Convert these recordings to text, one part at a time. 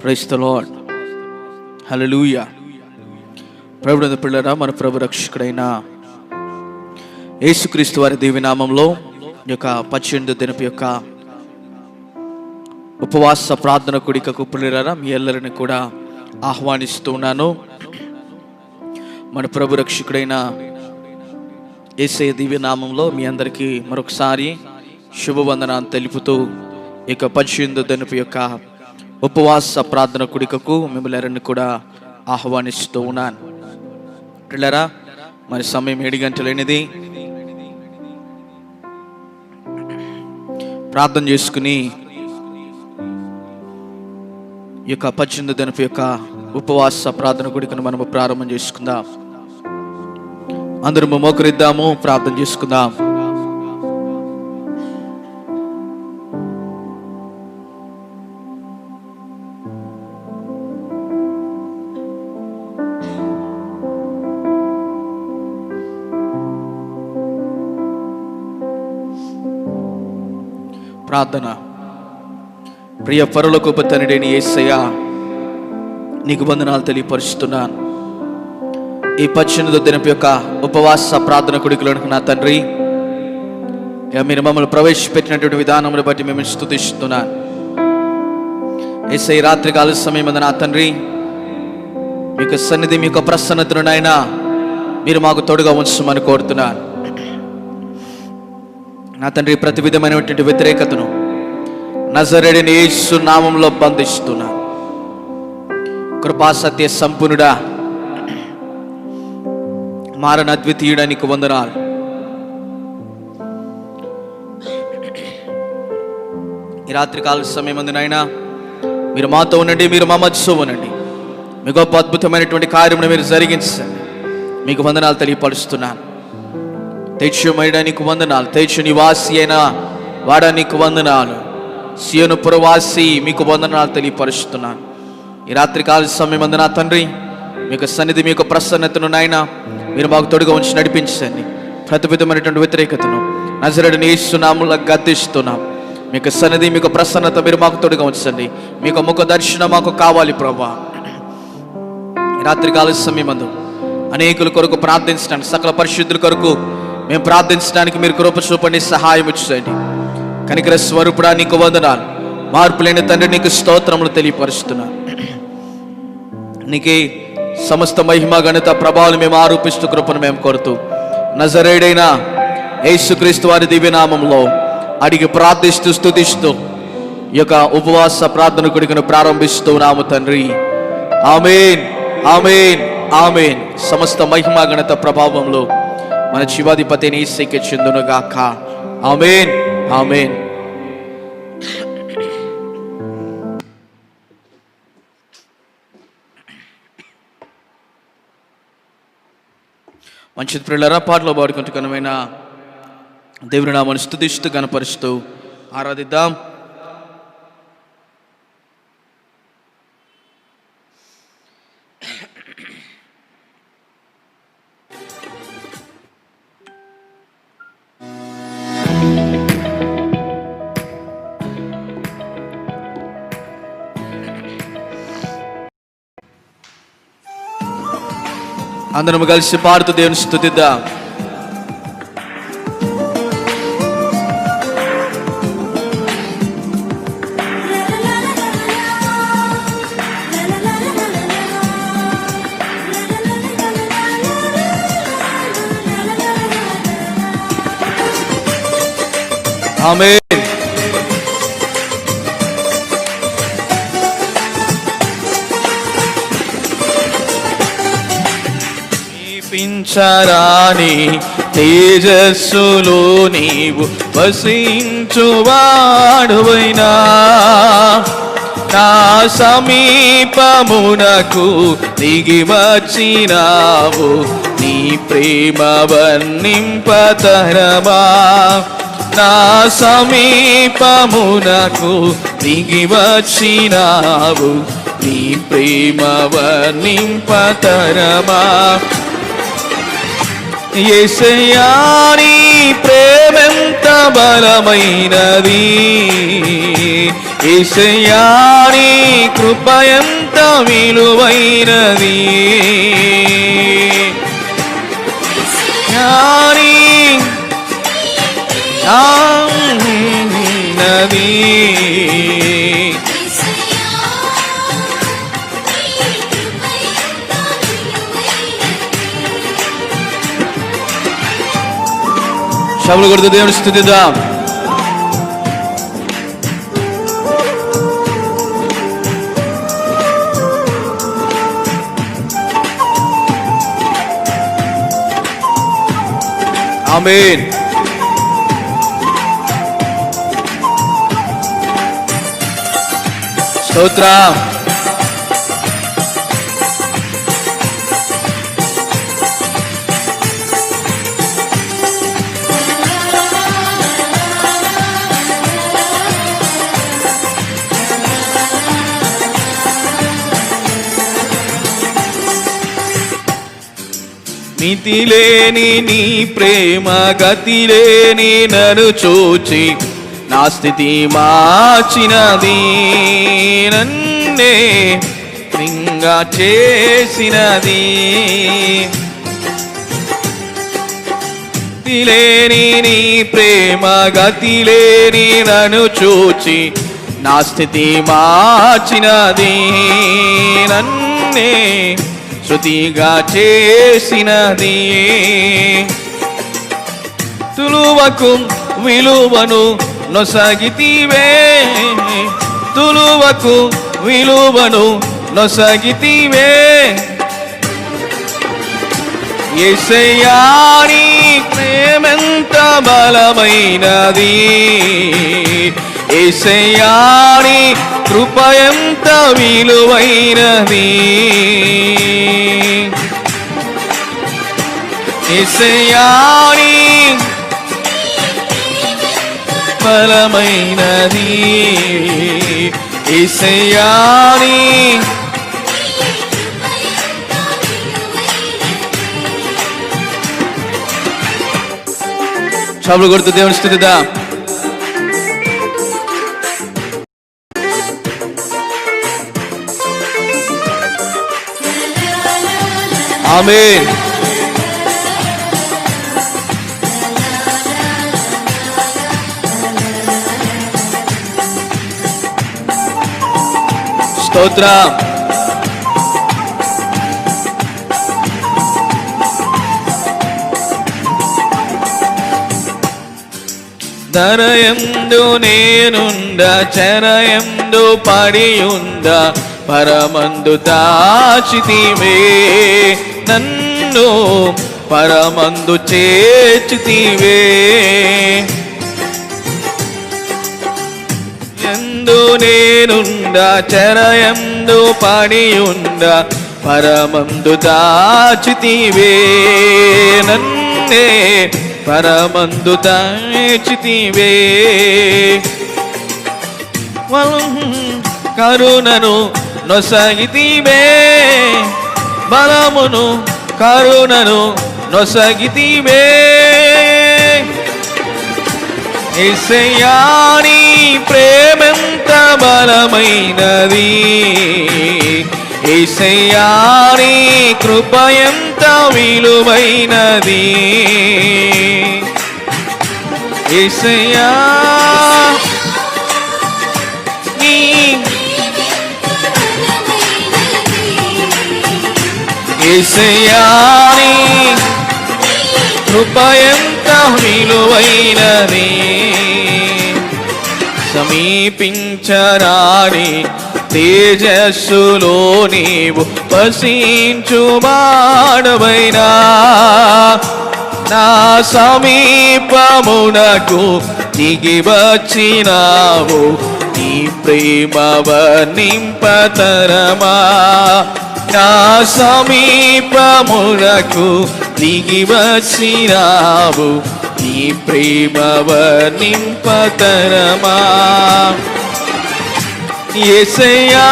Praise the Lord. హల్లెలూయా. ప్రభువుని పిల్లరా, మన ప్రభు రక్షకుడైన యేసుక్రీస్తు వారి దివ్యనామంలో ఈ యొక్క 18వ దినపు యొక్క ఉపవాస ప్రార్థన కూడికకు పిల్లరా మీ అందరిని కూడా ఆహ్వానిస్తూ ఉన్నాను. మన ప్రభు రక్షకుడైన యేసయ్య దివ్యనామంలో మీ అందరికీ మరొకసారి శుభవందనాన్ని తెలుపుతూ ఈ యొక్క 18వ దినపు యొక్క ఉపవాస ప్రార్థన కూడికకు మిమ్మల్ని అందరిని కూడా ఆహ్వానిస్తూ ఉన్నాను. పిల్లరా, మరి సమయం 7 గంటలైనది. ప్రార్థన చేసుకుని ఈ యొక్క 18వ దినపు యొక్క ఉపవాస ప్రార్థన కూడికను మనము ప్రారంభం చేసుకుందాం. అందరము మోకరిద్దాము, ప్రార్థన చేసుకుందాం. ప్రార్థన. ప్రియ పరలోకపు తండ్రి యేసయ్య, నీకు వందనాలు తెలియపరుస్తున్నాను. ఈ 18వ దినపు యొక్క ఉపవాస ప్రార్థన కూడికలోనికి నా తండ్రి, మీరు మమ్మల్ని ప్రవేశపెట్టినటువంటి విధానమును బట్టి మేము స్తుతిస్తున్నాను. యేసయ్య, రాత్రి కాల సమయం నా తండ్రి, మీకు సన్నిధి, మీకు ప్రసన్నతను నాయనా మీరు మాకు తోడుగా ఉంచమని కోరుతున్నాను. నా తండ్రి, ప్రతి విధమైనటువంటి వ్యతిరేకతను నజరేయుడైన యేసు నామములో బంధిస్తున్నాను. కృపా సత్య సంపూర్ణుడా, మారణ అద్వితీయుడా, నీకు వందనాలు. ఈ రాత్రికాల సమయం నాయనా మీరు మాతో ఉండండి, మీరు మా మధ్యలో ఉండండి. మీ గొప్ప అద్భుతమైనటువంటి కార్యమును మీరు జరిగించండి. మీకు వందనాలు తెలియపరుస్తున్నాను. తేజమయుడా నీకు వందనాలు. తేజ నివాసి అయిన వాడా నీకు వందనాలు. సియోను పురవాసి మీకు వందనాలు తెలియపరుస్తున్నాను. ఈ రాత్రికాల సమయం నా తండ్రి, మీకు సన్నిధి, మీకు ప్రసన్నతను నాయన మీరు మాకు తోడుగా ఉంచి నడిపించండి. ప్రతి విధమైనటువంటి వ్యతిరేకతను నజరేయుడైన యేసు నామములో గద్దిస్తున్నాం. మీకు సన్నిధి, మీకు ప్రసన్నత మీరు మాకు తోడుగా ఉంచండి. మీకు ముఖ దర్శనం మాకు కావాలి ప్రభువా. ఈ రాత్రికాల సమయం అనేకుల కొరకు ప్రార్థించడానికి, సకల పరిశుద్ధుల కొరకు మేము ప్రార్థించడానికి మీరు కృప చూపండి, సహాయం ఇచ్చేయండి. కనికర స్వరూపుడా నీకు వందనాలు. మార్పు లేని తండ్రి నీకు స్తోత్రములు తెలియపరుస్తున్నాను. నీకే సమస్త మహిమ ఘనత ప్రభావాలు మేము ఆరోపిస్తూ కృపను మేము కోరుతూ నజరేయుడైన యేసుక్రీస్తు వారి దివ్యనామంలో అడిగి ప్రార్థిస్తూ స్తుతిస్తూ ఈ యొక్క ఉపవాస ప్రార్థన కూడికను ప్రారంభిస్తూ ఉన్నాము తండ్రి. ఆమేన్, ఆమేన్, ఆమేన్. సమస్త మహిమ ఘనత ప్రభావంలో మన జీవాధిపతి యేసుకే చెందునుగాక. ఆమేన్, ఆమేన్. మంచిది ప్రియులారా, పాటలో పాడుకుంటూ ఘనమైన దేవుని నామమును స్తుతిస్తూ గణపరుస్తూ ఆరాధిద్దాం. అందరం కలిసి పాడుతూ దేవుని స్తుతిద్దాం. ఆమేన్. పించరాని తేజస్సులో నీవు వసించువాడువైనా, నా సమీపమునకు దిగి వచ్చినావు. నీ ప్రేమ వర్ణింపతరమా, నా సమీపమునకు దిగి వచ్చినావు. నీ ప్రేమ వర్ణింపతరమా. యేసయ్యా నీ ప్రేమెంత బలమైనది, యేసయ్యా నీ కృప ఎంత విలువైనది, నది శబ్దం కొడుతూ దేవుని స్తుతిద్దాం. ఆమేన్. స్తోత్రం. మితిలేని నీ ప్రేమ గతిలేని నన్ను చూచి నా స్థితి మార్చినది, నన్నే నింగా చేసినది. మితిలేని నీ ప్రేమ గతిలేని నన్ను చూచి నా స్థితి మార్చినది, నన్నే శృతిగా చేసినది. తులువకు విలువను నొసగితివే, తులువకు విలువను నొసగితివే. యేసయ్యా నీ ప్రేమెంత బలమైనది, యేసయ్యా నీ కృప ఎంత విలువైనది. యేసయ్యా నీ బలమైనది, యేసయ్యా నీ చప్పట్లు కొడుతూ దేవుని స్తుతిద్దాం. ఆమేన్. స్తోత్రం. ధరయందు నేనుండ చెరయందు పడియుండ పరమందు దాచితివే, నన్ను పరమందు చేర్చితివే. ఎందు నేనుండ చెరయందు పడియుండ పరమందు దాచితివే, నన్నే పరమందు దాచితివే. కరుణను నొసగితివే, బలమును కరుణను నొసగితివే. యేసయ్యా నీ ప్రేమెంత బలమైనది, యేసయ్యా నీ కృప ఎంత విలువైనది. యేసయ్యా నీ యేసయ్యా నీ కృప ఎంత విలువైనది. సమీపించరాని తేజస్సులో నీవు వసించువాడవైనా, నా సమీపమునకు దిగి వచ్చినావు, నీ ప్రేమ వర్ణింపతరమా. నా సమీపమునకు దిగి వచ్చినావు, నీ ప్రేమ వర్ణింపతరమా. యేసయ్యా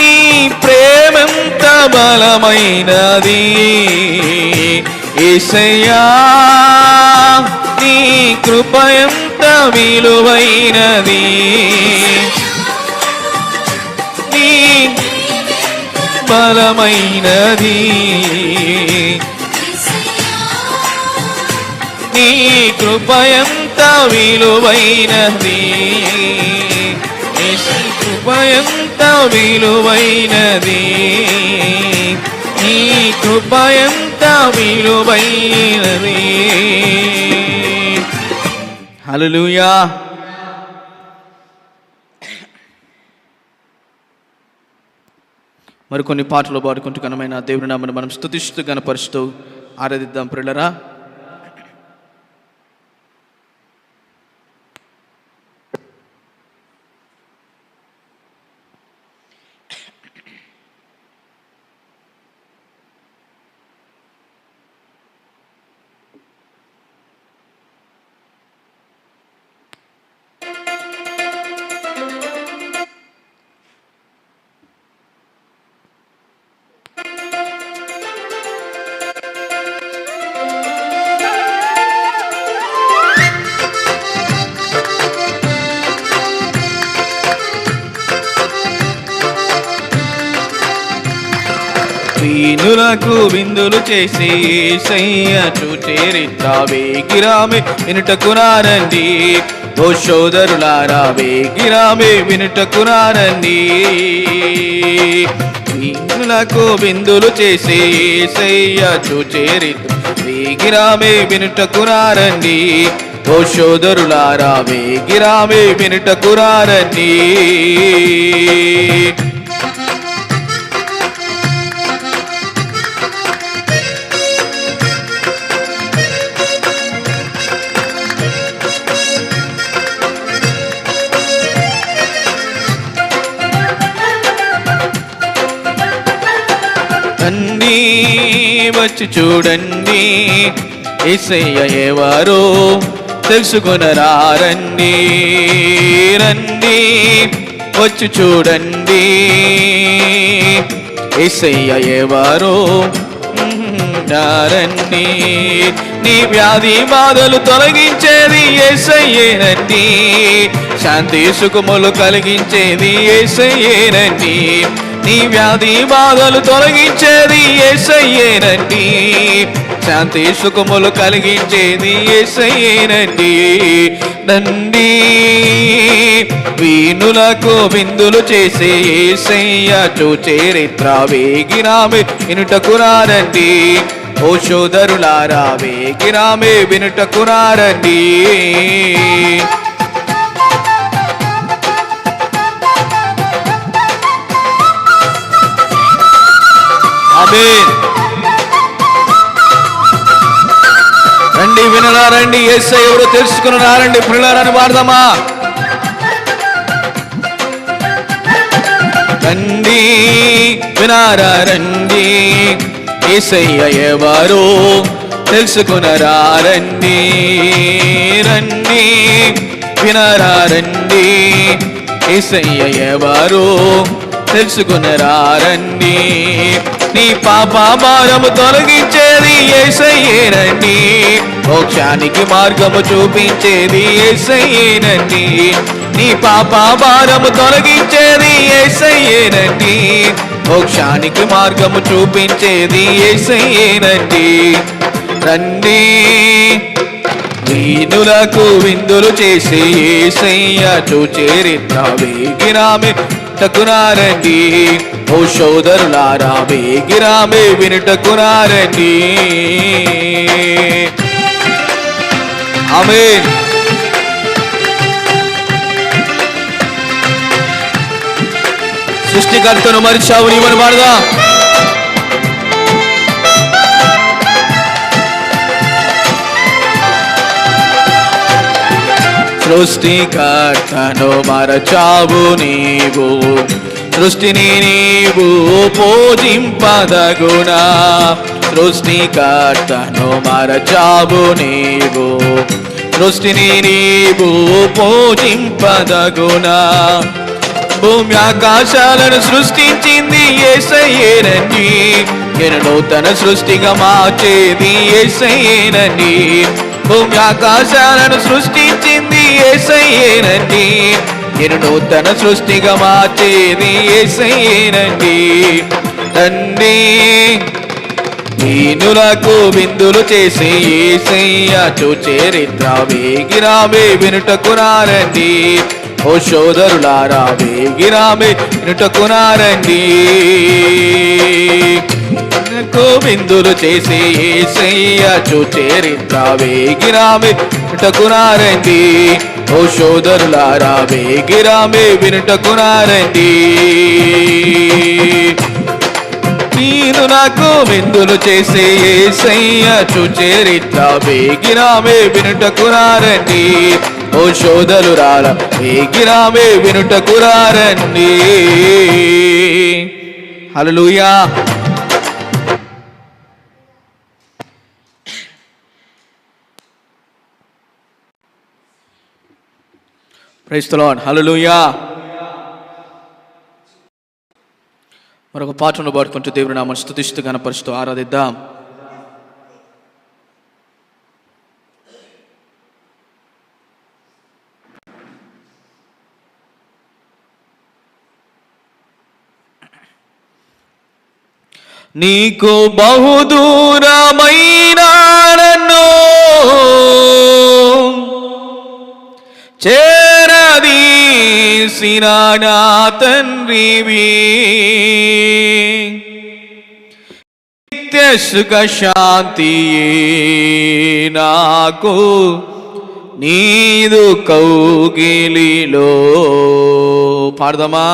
నీ ప్రేమెంత బలమైనది, యేసయ్యా నీ కృప ఎంత విలువైనది, నీ బలమైనది, నీ కృప ఎంత విలువైనది, నీ కృప ఎంత విలువైనది, నీ కృప ఎంత విలువైనది. హల్లెలూయా. మరికొన్ని పాటలు పాడుకుంటూ ఘనమైన దేవుని నామమును మనం స్తుతిస్తూ గణపరుస్తూ ఆరాధిద్దాం ప్రియులారా. దీనులకు విందులు చేసి యేసయ్య చూచేరిత్ర వేగిరామే వినుటకు రారండి. ఓ సోదరులారా వేగిరామే వినుటకు రారండి. దీనులకు విందులు చేసి యేసయ్య చూచేరిత్ర వేగిరామే వినుటకు రారండి. ఓ సోదరులారా వేగిరామే వినుటకు రారండి. రండి వచ్చి చూడండి యేసయ్య ఎవరో తెలుసుకొనరా రండి. రండి వచ్చి చూడండి యేసయ్య ఎవరో రండి. నీ వ్యాధి బాధలు తొలగించేది యేసయ్యేనండి. శాంతి సుఖములు కలిగించేది యేసయ్యేనండి. నీ వ్యాధి బాధలు తొలగించేది యేసయ్యేనండి. శాంతి సుఖములు కలిగించేది యేసయ్యేనండి. రండి వీణులకు విందులు చేసే యేసయ్య చూచేరిత్ర వేగిరామే వినుటకు రారండి. ఓ సోదరులారా వేగిరామే వినుటకు రారండి. ఆమేన్. రండి వినరా రండి యేసయ్య ఎవరో తెలుసుకుని రారండి ప్రియులారని వాడదామా. రండి వినారా రండి యేసయ్య ఎవరో తెలుసుకునరా రండి. రండి వినరా రండి యేసయ్య ఎవరో తెలుసుకునరా రండి. నీ పాప భారము తొలగించేది యేసయ్యేనండి. మోక్షానికి మార్గము చూపించేది యేసయ్యేనండి. నీ పాప భారము తొలగించేది యేసయ్యేనండి. మోక్షానికి మార్గము చూపించేది యేసయ్యేనండి. రండి వీణులకు విందులు చేసి యేసయ్య చూచేరిత్ర వేగిరామే వినుటకు రారండి. ఓ సోదరులారా వేగిరామే వినుటకు రారండి. ఆమేన్. సృష్టికర్తను మరిచావు నీవని పాడదా. సృష్టికర్తను మరచావు నీవు, సృష్టిని నీవు పూజింపదగునా. సృష్టికర్తను మరచావు నీవు, సృష్టిని నీవు పూజింపదగునా. భూమి ఆకాశాలను సృష్టించింది యేసయ్యేనండి. నేను నూతన సృష్టిగా మార్చేది యేసయ్యేనండి. భూమి ఆకాశాలను సృష్టించింది యేసయ్యేనండి. నేను నూతన సృష్టిగా మార్చేది యేసయ్యేనండి. తండ్రి దీనులకు విందులు చేసి యేసయ్య చరిత్ర వేగిరామే వినుటకు రారండి. ఓ సోదరులారా వేగిరామే వినుటకు రారండి. విందులు చేసి యేసయ్య చరిత్ర వేగిరామే వినుటకు రారండి. ఓ సోదరులారా వేగిరామే వినుటకు రారండి. నేను నాకు విందులు చేసే యేసయ్య చరిత్ర వేగిరామే వినుటకు రారండి. ఓ సోదరులారా వేగిరామే వినుటకు రారండి. Hallelujah. Praise the Lord. Hallelujah. మరొక పాటను పాడుకుంటూ దేవుని నామమును స్తుతిస్తూ గణపరుస్తూ ఆరాధిద్దాం. నీకు బహుదూరమైన నన్ను చేరదీసిన నా తండ్రివి, నిత్య సుఖ శాంతి నాకు నీదు కౌగిలిలో. పాడదామా?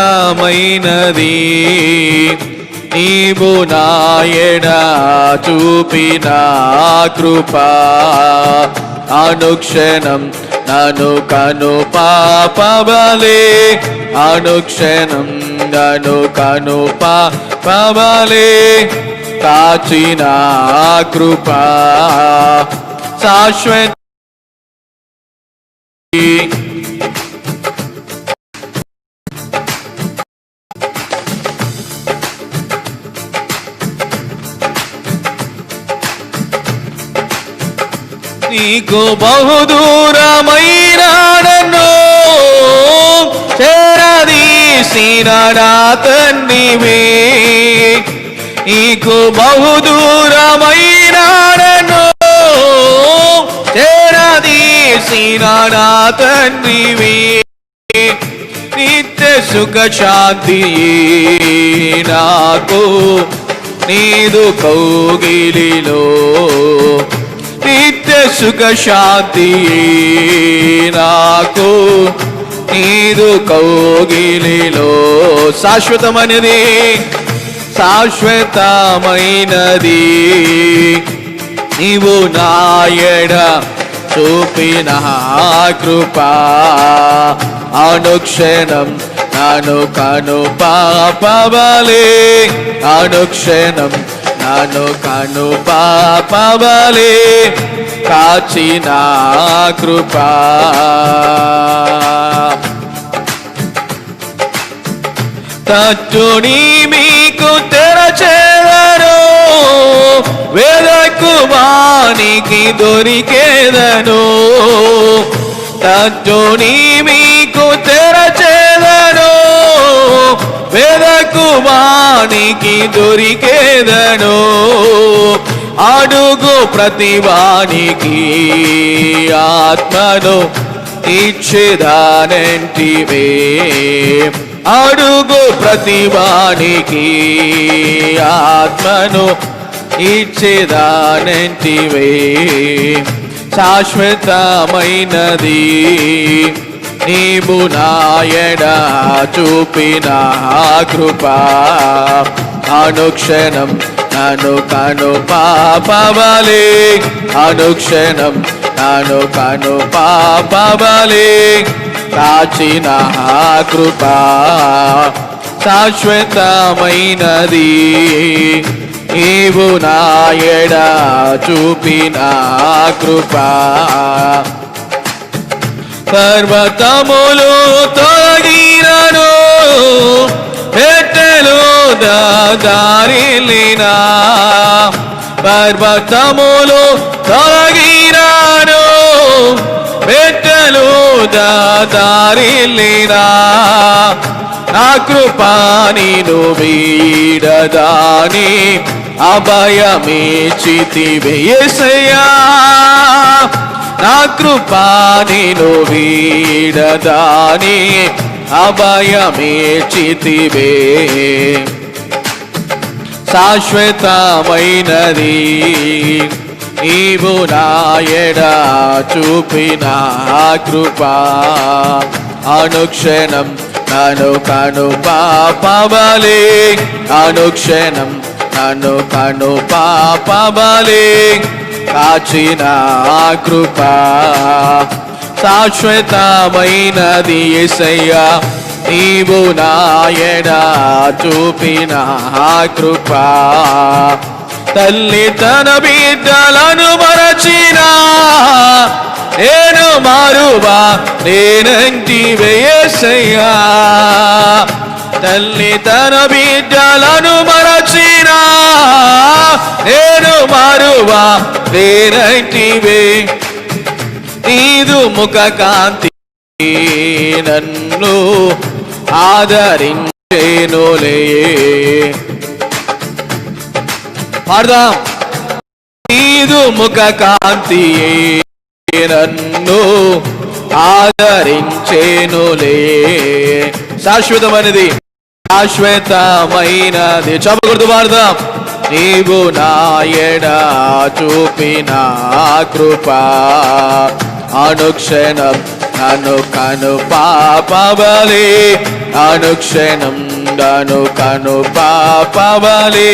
శాశ్వతమైనది నీవు నాయన చూపిన కృపా, అనుక్షణం నన్ను కను పాపబలే, అనుక్షణం నన్ను కను పాపబలే కాచిన కృపా శాశ్వత. నీకు బహుదూరమైన నన్ను చేరదీసిన నా తండ్రివే, నీకు బహుదూరమైన నన్ను చేరదీసిన నా తండ్రివే, నిత్య సుఖ శాంతి నాకు నీదు కౌగిలిలో, నిత్య సుఖ శాంతి నాకు నీదు కౌగిలిలో. శాశ్వతమైనది, శాశ్వతమైనది నీవు నాయడ చూపిన కృపా, అనుక్షణం నన్ను కను పాపబలే, అనుక్షణం నన్ను కను పాపబలే కాచిన కృపా. తట్టుని మీకు తెరచేదను, వేదకుమానికి దొరికేదను. తట్టుని మీకు తెరచేదను, వేదకుమానికి దొరికేదను. అడుగు ప్రతివానికి ఆత్మను ఇచ్చేదానంటివే, అడుగు ప్రతివానికి ఆత్మను ఇచ్చేదానంటివే. శాశ్వతమైనది నీవు నాయడ చూపిన కృపా, అనుక్షణం నన్ను కను పాపబలే, అనుక్షణం నన్ను కను పాపబలే కాచిన కృపా. శాశ్వతమైనది నీవు నాయడ చూపిన కృపా, పర్వతములు తొలగినను, పెట్టెలు దారిలినా. పర్వతములు తొలగినను, పెట్టెలు దారిలినా. నా కృపా నిను వీడదాని అభయమిచ్చితివే యేసయ్యా. నా కృపా నిను వీడదాని అభయమిచ్చితివే. శాశ్వతమైనది నీవు నా ఎడ చూపిన కృపా. అనుక్షణం నన్ను కను పాపబలి, అనుక్షణం నన్ను కను పాపబలి కాచిన కృపా. శాశ్వతమైనది యేసయ్యా నీవు నా ఎడ చూపిన కృపా. తల్లి తన బిడ్డలను మరచిన నేను మారువా నేనంటివే యేసయ్యా. తల్లి తన బిడ్డలను మరచిన నేను మారువా నేనంటివే. నీదు ముఖ కాంతి నన్ను ఆదరించేనులే. పాడదాం. నీదు ముఖ కాంతి నన్ను ఆదరించేనులే. శాశ్వతమైనది, శాశ్వతమైనది. చెప్పకూడదు, పాడదాం. నీవు నా ఎడ చూపిన కృపా. అనుక్షణం నన్ను కను పాపబలి, అనుక్షణం నన్ను కను పాపబలి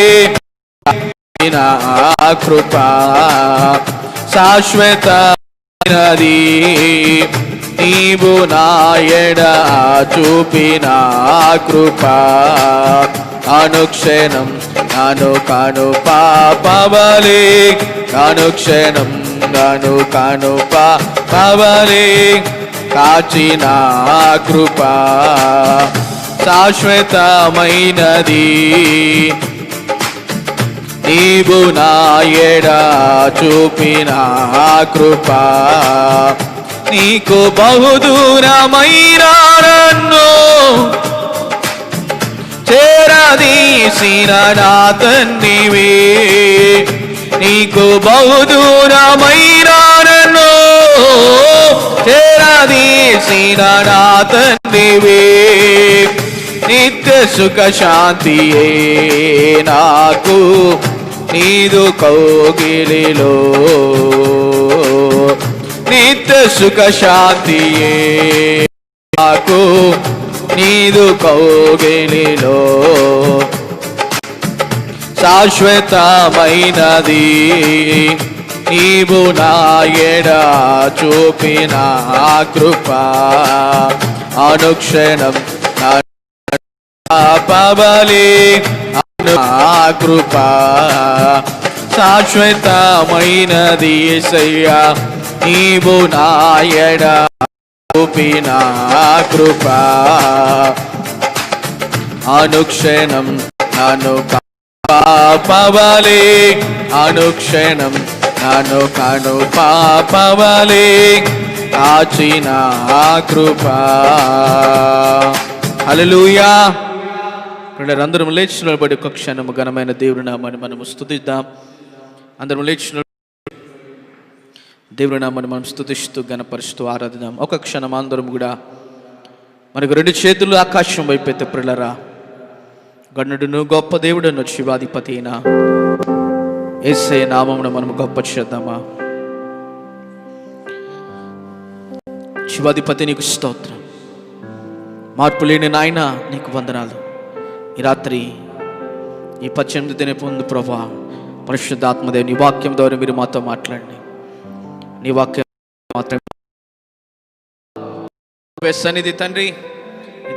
కృపా. శాశ్వతమైనది నీవు నా ఎడ చూపిన కృపా. అనుక్షణం నన్ను కను పాపబలి, అనుక్షణం నన్ను కను పాపబలి కాచిన కృపా. శాశ్వతమైనది నీవు నా ఎడ చూపిన కృపా. నీకు బహుదూరమైన నన్ను చేరదీసిన నా తండ్రివే. నీకు బహుదూరమైన నన్ను చేరదీసిన నా తండ్రివే. నిత్య సుఖ శాంతియే నాకు నీదు కౌగిలిలో. నిత్య సుఖ శాంతియే నాకు నీదు కౌగిలిలో. శాశ్వతమైనది నీవు నా ఎడ చూపిన కృపా. అనుక్షణం పాపబలి కృపా. శాశ్వతమైనది యేసయ్యా నీవు నా ఎడ చూపిన కృపా. అనుక్షణం నన్ను పాపబలి, అనుక్షణం నన్ను కను పాపబలి కాచిన కృపా. హల్లెలూయా. అందరం లేచి నిలబడి ఒక క్షణము ఘనమైన దేవుని నామాన్ని మనము స్తుతిద్దాం. అందరం లేచి దేవుని నామాన్ని మనం స్తుతిస్తూ ఘనపరుస్తూ ఆరాధిద్దాం. ఒక క్షణం అందరం కూడా మనకు రెండు చేతులు ఆకాశం వైపెత్తే ప్రియులారా, గణుడును గొప్ప దేవుడును శివాధిపతి అయిన యేసయ్య నామమున మనము గొప్ప చేద్దామా. శివాధిపతి నీకు స్తోత్రం, మార్పు లేని నాయన నీకు వందనాలు. ఈ రాత్రి ఈ 18 దిన పొందు ప్రభా, పరిశుద్ధాత్మదేవి నీ వాక్యం ద్వారా మీరు మాతో మాట్లాడండి. నీ వాక్యం మాత్రమే సన్నిధి తండ్రి,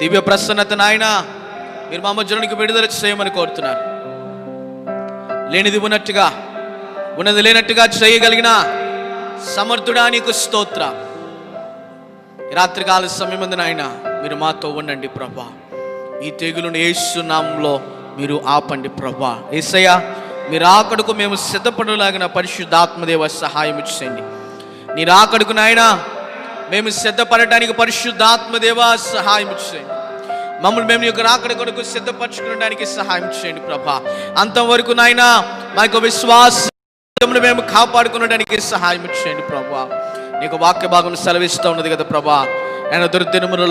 దివ్య ప్రసన్నత నాయన మీరు మా మధ్యలోనికి విడుదల చేయమని కోరుతున్నాను. లేనిది ఉన్నట్టుగా, ఉన్నది లేనట్టుగా చేయగలిగిన సమర్థుడా నీకు స్తోత్రం. ఈ రాత్రికాల సమయమందు నాయన మీరు మాతో ఉండండి ప్రభా. ఈ తెగులును యేసు నామములో మీరు ఆపండి ప్రభా. యేసయ్యా, మీరు ఆకడకు మేము సిద్ధపడలాగిన పరిశుద్ధాత్మదేవ సహాయం చేయండి. నీ రాకడకు నాయన మేము సిద్ధపడటానికి పరిశుద్ధాత్మదేవ సహాయం చేయండి. మమ్మల్ని మేము యొక్క రాకడ కొరకు సిద్ధపరచుకోవడానికి సహాయం చేయండి ప్రభా. అంతవరకు నాయన మా యొక్క విశ్వాసమును మేము కాపాడుకునడానికి సహాయం చేయండి ప్రభా. నీకు వాక్య భాగం సెలవిస్తూ ఉన్నది కదా ప్రభా. ఆయన దుర్దినములు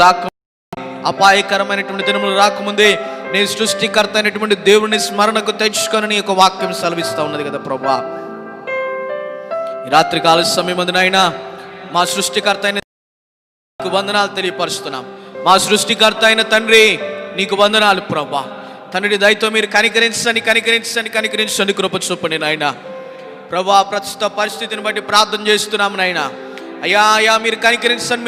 అపాయకరమైనటువంటి దినములు రాకముందే నీ సృష్టికర్త అయినటువంటి దేవుని స్మరణకు తెచ్చుకొని నీ యొక్క వాక్యం సెలవిస్తూ ఉన్నది కదా ప్రభా. ఈ రాత్రికాల సమయమందునైనా మా సృష్టికర్త అయిన నీకు వందనాలు తెలియపరుస్తున్నాం. మా సృష్టికర్త అయిన తండ్రి నీకు వందనాలు ప్రభా. తండ్రి దయతో మీరు కనికరించండి కృప చూపండి నాయన ప్రభా. ప్రస్తుత పరిస్థితిని బట్టి ప్రార్థన చేస్తున్నాము నాయన. అయ్యా మీరు కనికరించండి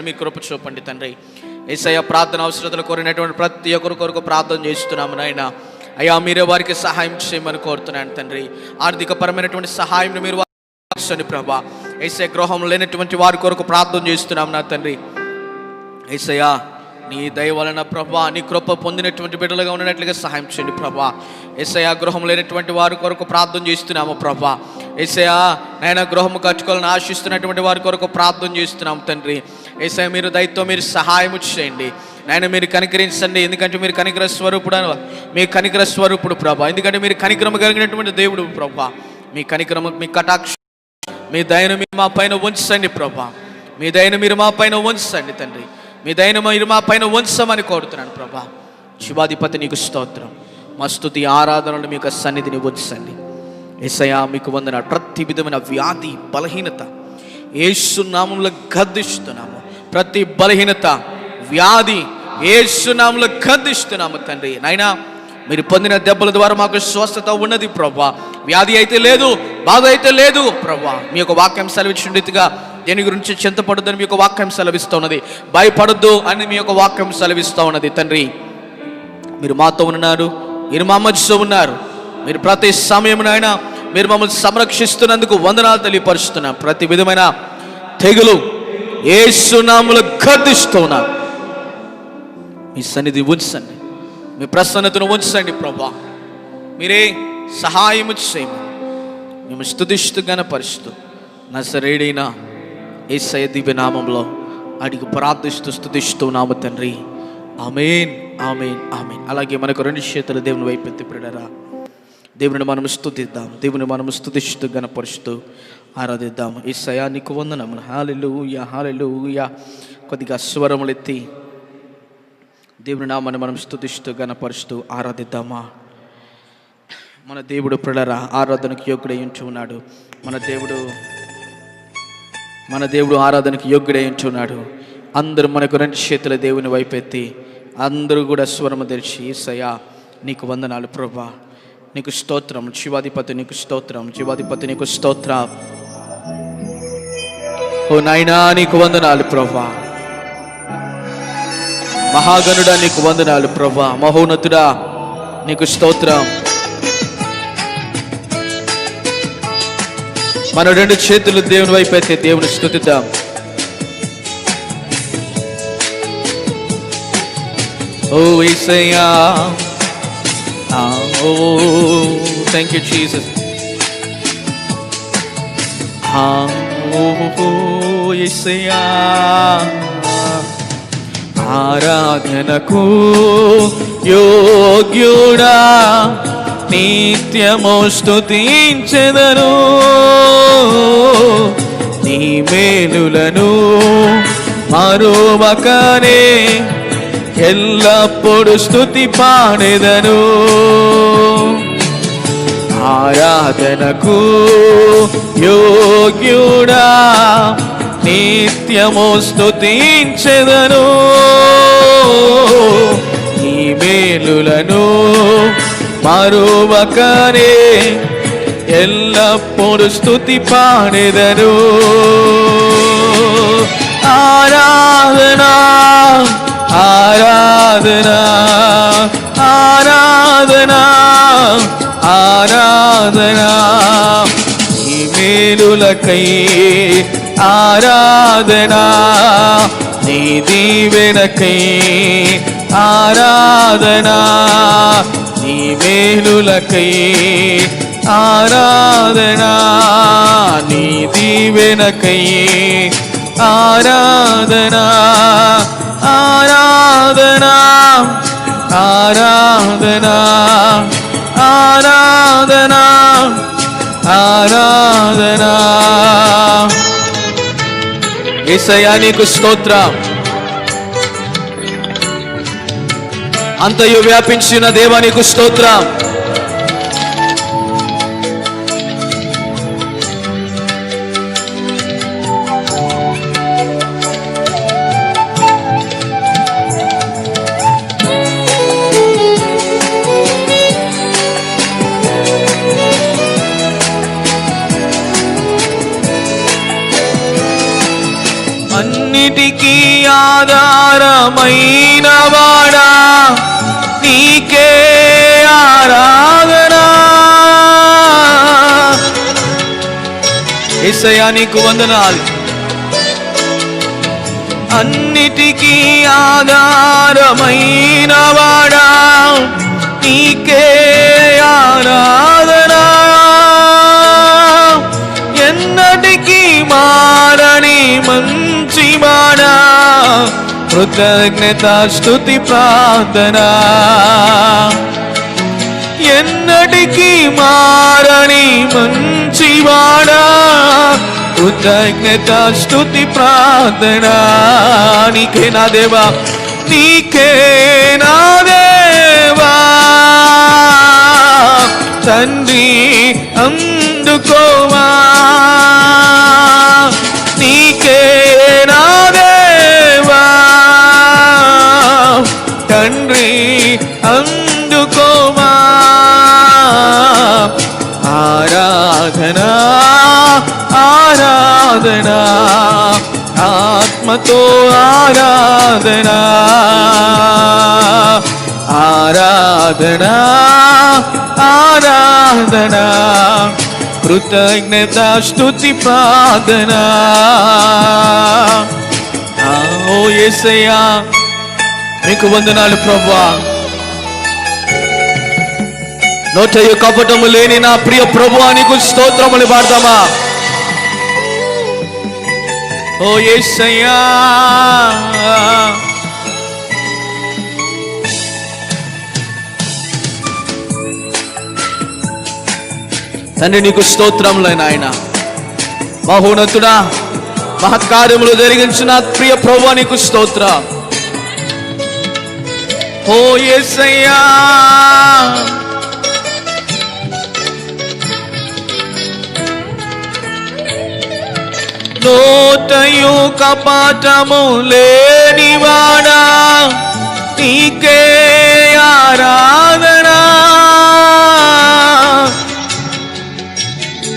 మీరు కృప చూపండి తండ్రి. యేసయ్య, ప్రార్థన అవసరతలు కోరినటువంటి ప్రతి ఒక్కరి కొరకు ప్రార్థన చేస్తున్నాము నాయన. అయ్యా, మీరే వారికి సహాయం చేయమని కోరుతున్నాను తండ్రి. ఆర్థికపరమైనటువంటి సహాయం మీరు ప్రభా. యేసయ్య, గృహంలో లేనటువంటి వారి కొరకు ప్రార్థన చేస్తున్నాము నా తండ్రి. యేసయ్య, నీ దయ వలన ప్రభా, నీ కృప పొందినటువంటి బిడ్డలుగా ఉన్నట్లుగా సహాయం చేయండి ప్రభా. యేసయ్య, గృహం లేనటువంటి వారి కొరకు ప్రార్థన చేస్తున్నాము ప్రభా. యేసయ్య, నాయన గృహం కట్టుకోవాలని ఆశిస్తున్నటువంటి వారి కొరకు ప్రార్థన చేస్తున్నాము తండ్రి. యేసయ్య, మీరు దయతో మీరు సహాయం చేయండి నాయన. మీరు కనికరించండి, ఎందుకంటే మీరు కనికర స్వరూపుడు ప్రభా. ఎందుకంటే మీరు కనికరమ కలిగినటువంటి దేవుడు ప్రభా. మీ కనికరము, మీ కటాక్ష, మీ దయను మీరు మా పైన ఉంచండి ప్రభా. మీ దయను మీరు మా పైన ఉంచండి తండ్రి. మీ దయను మీరు మా పైన ఉంచమని కోరుతున్నాను ప్రభా. శివాధిపతి నీకు స్తోత్రం. మా స్తుతి ఆరాధనలు మీకు సన్నిధిని ఉంచండి. యేసయ్యా, మీకు వందనాలు. ప్రతి విధమైన వ్యాధి బలహీనత యేసు నామములో గద్దిస్తున్నాము. ప్రతి బలహీనత వ్యాధి యేసు నామములో గద్దిస్తున్నాము తండ్రి. నాయనా, మీరు పొందిన దెబ్బల ద్వారా మాకు స్వస్థత ఉన్నది ప్రభా. వ్యాధి అయితే లేదు, బాధ అయితే లేదు ప్రభా. మీ యొక్క వాక్యం సెలవించిన రీతిగా దేని గురించి చింతపడొద్దని మీ యొక్క వాక్యం సెలవిస్తూ ఉన్నది. భయపడొద్దు అని మీ యొక్క వాక్యం సెలవిస్తూ ఉన్నది తండ్రి. మీరు మాతో ఉన్నారు, మీరు మా మధ్యలో ఉన్నారు. మీరు ప్రతి సమయమునైనా మీరు మమ్మల్ని సంరక్షిస్తున్నందుకు వందనాలు తెలియపరుస్తున్నాం. ప్రతి విధమైన తెగులు యేసు నామములో గద్దిస్తూ ఉన్నాం. మీ సన్నిధి ఉంచండి, మీ ప్రసన్నతను ఉంచండి ప్రభా. మీరే సహాయము చేయమని మేము స్తుతిస్తూ గణపరుస్తూ నజరేయుడైన యేసయ్య దివ్య నామంలో అడిగి ప్రార్థిస్తూ స్తుతిస్తూ నామ తండ్రి. ఆమేన్, ఆమేన్, ఆమేన్. అలాగే మనకు రెండు చేతులు దేవుని వైపు ఎత్తి ప్రియులారా, దేవుని మనం స్తుతిద్దాం. దేవుని మనం స్తుతిస్తూ గణపరుస్తూ ఆరాధిద్దాం. యేసయ్య నీకు వందనములు. హల్లెలూయా, హల్లెలూయా. కొద్దిగా స్వరములు ఎత్తి దేవుని నామాన్ని మనం స్తుతిస్తూ గణపరుస్తూ ఆరాధిద్దామా. మన దేవుడు ప్రియులారా ఆరాధనకు యోగ్యుడై ఉంటున్నాడు. మన దేవుడు ఆరాధనకు యోగ్యుడై ఉంటున్నాడు. అందరూ మనకు రెండు చేతుల దేవుని వైపెత్తి అందరూ కూడా స్వరము తెరిచి, యేసయ్యా నీకు వందనాలు ప్రభా, నీకు స్తోత్రం. శివాధిపతి నీకు స్తోత్రం, జీవాధిపతి నీకు స్తోత్రం. ఓ నాయనా నీకు వందనాలు ప్రభా. మహాగణుడా నీకు వందనాలు ప్రభా. మహోన్నతుడా నీకు స్తోత్రం. మన రెండు చేతులు దేవుని వైపు అయితే దేవుని స్తుతిద్దాం. ఓ యేసయ్యా, ఓ థ్యాంక్ యూ జీసస్. ఓ యేసయ్యా, ఆరాధనకు యోగ్యుడా నిత్యము స్తుతించెదను. నీ మేలులను మరువకనే ఎల్లప్పుడు స్తుతి పాడెదను. ఆరాధనకు యోగ్యుడా నిత్యము స్తుతించెదను. నీ మేలులను మరువకనే ఎల్లప్పుడు స్తుతి పాడెదను. ఆరాధనా, ఆరాధనా, ఆరాధనా, ఆరాధనా. ఈ మేలులకై ఆరాధనా, నీ దీవెనకై ఆరాధనా, నీ మేలులకై ఆరాధనా, నీ దీవెనకై ఆరాధనా, ఆరాధనా, ఆరాధనా, ఆరాధనా, ఆరాధనా. యేసయ్యా నీకు స్తోత్రం. అంతయు వ్యాపించిన దేవా నీకు స్తోత్రం. అన్నిటికీ ఆధారమైన వాడా, నీకే ఆరాధనా. యేసయ్యా నీకు వందనాలు. అన్నిటికీ ఆధారమైన వాడా, నీకే ఆరాధనా. ఎన్నటికీ మారని మంచి వాడా, కృతజ్ఞత స్తుతి ప్రార్థనా. ఎన్నటికీ మారని మంచి వాడా, కృతజ్ఞత స్తుతి ప్రార్థనా. నీకే నా దేవా, నీకే నా దేవా, తండ్రి అందుకోవా. నీకే నా దేవా, తండ్రి అందుకోవా. ఆరాధనా, ఆరాధనా, ఆత్మతో ఆరాధనా, ఆరాధనా, ఆరాధనా, కృతజ్ఞత స్తుతి ప్రార్థనా. ఓ యేసయ్యా నీకు వందనాలు ప్రభువా. నోటయు కపటము లేని నా ప్రియ ప్రభువా నీకు స్తోత్రములు పాడతామా. ఓ యేసయ్యా తండ్రి నీకు స్తోత్రములైన ఆయన. మహోన్నతుడా, మహత్కార్యములు జరిగించిన ప్రియ ప్రభువా నీకు స్తోత్రం. ఓ యేసయ్యా నోటయు కపటము లేనివాడా, నీకే ఆరాధనా.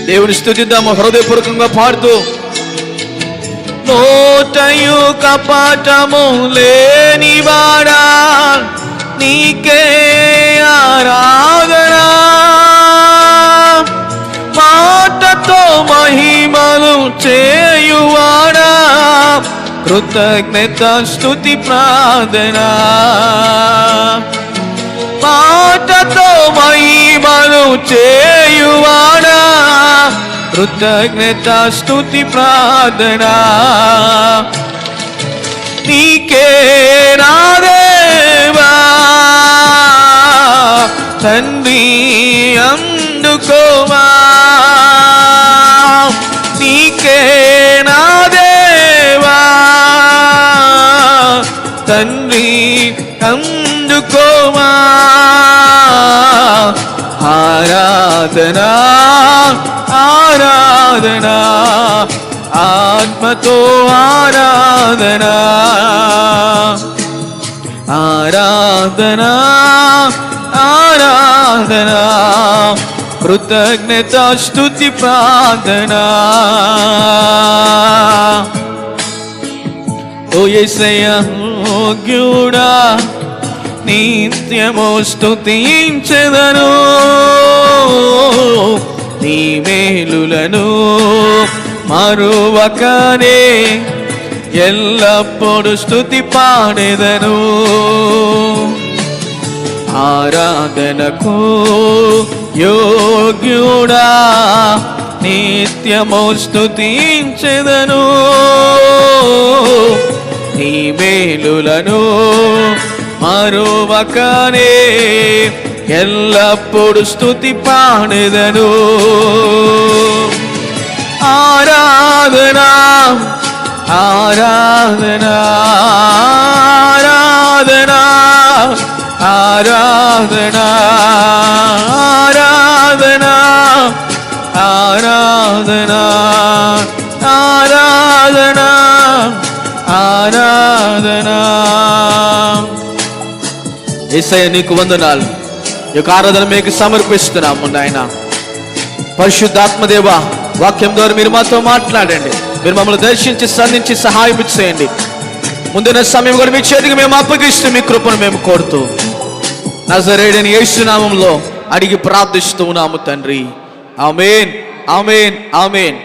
దేవుని స్తుతిద్దాము హృదయపూర్వకంగా పాడుతూ. నోటయు కపటము లేనివాడా, నీకే ఆరాధనా. మాటతో మహిమలు చేయువాడా, కృతజ్ఞత స్తుతి ప్రార్థనా. మాటతో మహిమలు చేయువాడా, కృతజ్ఞత స్తుతి ప్రార్థనా. నీకే నా దేవా, తండ్రి అందుకోవా. నీకే నా దేవా, తండ్రి అందుకోవా. ఆరాధనా, ఆరాధనా, ఆత్మతో ఆరాధనా, ఆరాధనా, ఆరాధనా, కృతజ్ఞత స్తుతి ప్రార్థనా. ఓ యేసయ్యా యోగ్యుడా, నిత్యము స్తుతించెదను. నీ మేలులను మరువకనే ఎల్లప్పుడు స్తుతి పాడెదను. ఆరాధనకు యోగ్యుడా నిత్యము స్తుతించెదను. నీ మేలులను మరువకనే ఎల్లప్పుడు స్తుతి పాడెదను. ఆరాధనా ఆరాధనా ఆరాధనా ఆరాధనా ఆరాధనా ఆరాధనా ఆరాధనా ఆరాధనా. యేసయ్య నీకు వందనాలు. ఈ యొక్క ఆరాధన మీకు సమర్పిస్తున్నాము నాయన. పరిశుద్ధాత్మదేవ, వాక్యం ద్వారా మీరు మాతో మాట్లాడండి. మీరు మమ్మల్ని దర్శించి సంధించి సహాయం చేయండి. ముందున్న సమయం కూడా మీ చేతికి మేము అప్పగిస్తూ మీ కృపను మేము కోరుతూ నజరేయుడైన యేసు నామములో అడిగి ప్రార్థిస్తూ ఉన్నాము తండ్రి. ఆమేన్ ఆమేన్ ఆమేన్.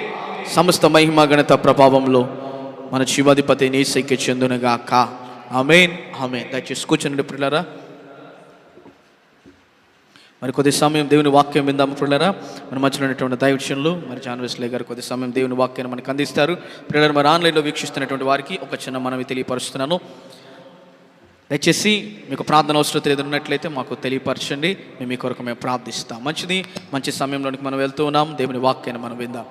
సమస్త మహిమ ఘనత ప్రభావంలో మన జీవాధిపతి యేసయ్యకే చెందునుగాక. ఆమేన్ ఆమేన్. దయచేసి కూర్చోండి ప్రియులారా. మరి కొద్ది సమయం దేవుని వాక్యం విందాము ప్రియులారా. మన మధ్యలో ఉన్నటువంటి దైవజనులు మరి జాన్ వెస్లీ గారు కొద్ది సమయం దేవుని వాక్యాన్ని మనకు అందిస్తారు. ప్రియులారా, మరి ఆన్లైన్లో వీక్షిస్తున్నటువంటి వారికి ఒక చిన్న మనవి తెలియపరుస్తున్నాను. దయచేసి మీకు ప్రార్థన అవసరం ఎదురున్నట్లయితే మాకు తెలియపరచండి. మేము మీ కొరకు మేము ప్రార్థిస్తాం. మంచిది, మంచి సమయంలోనికి మనం వెళ్తూ ఉన్నాం. దేవుని వాక్యాన్ని మనం విందాం.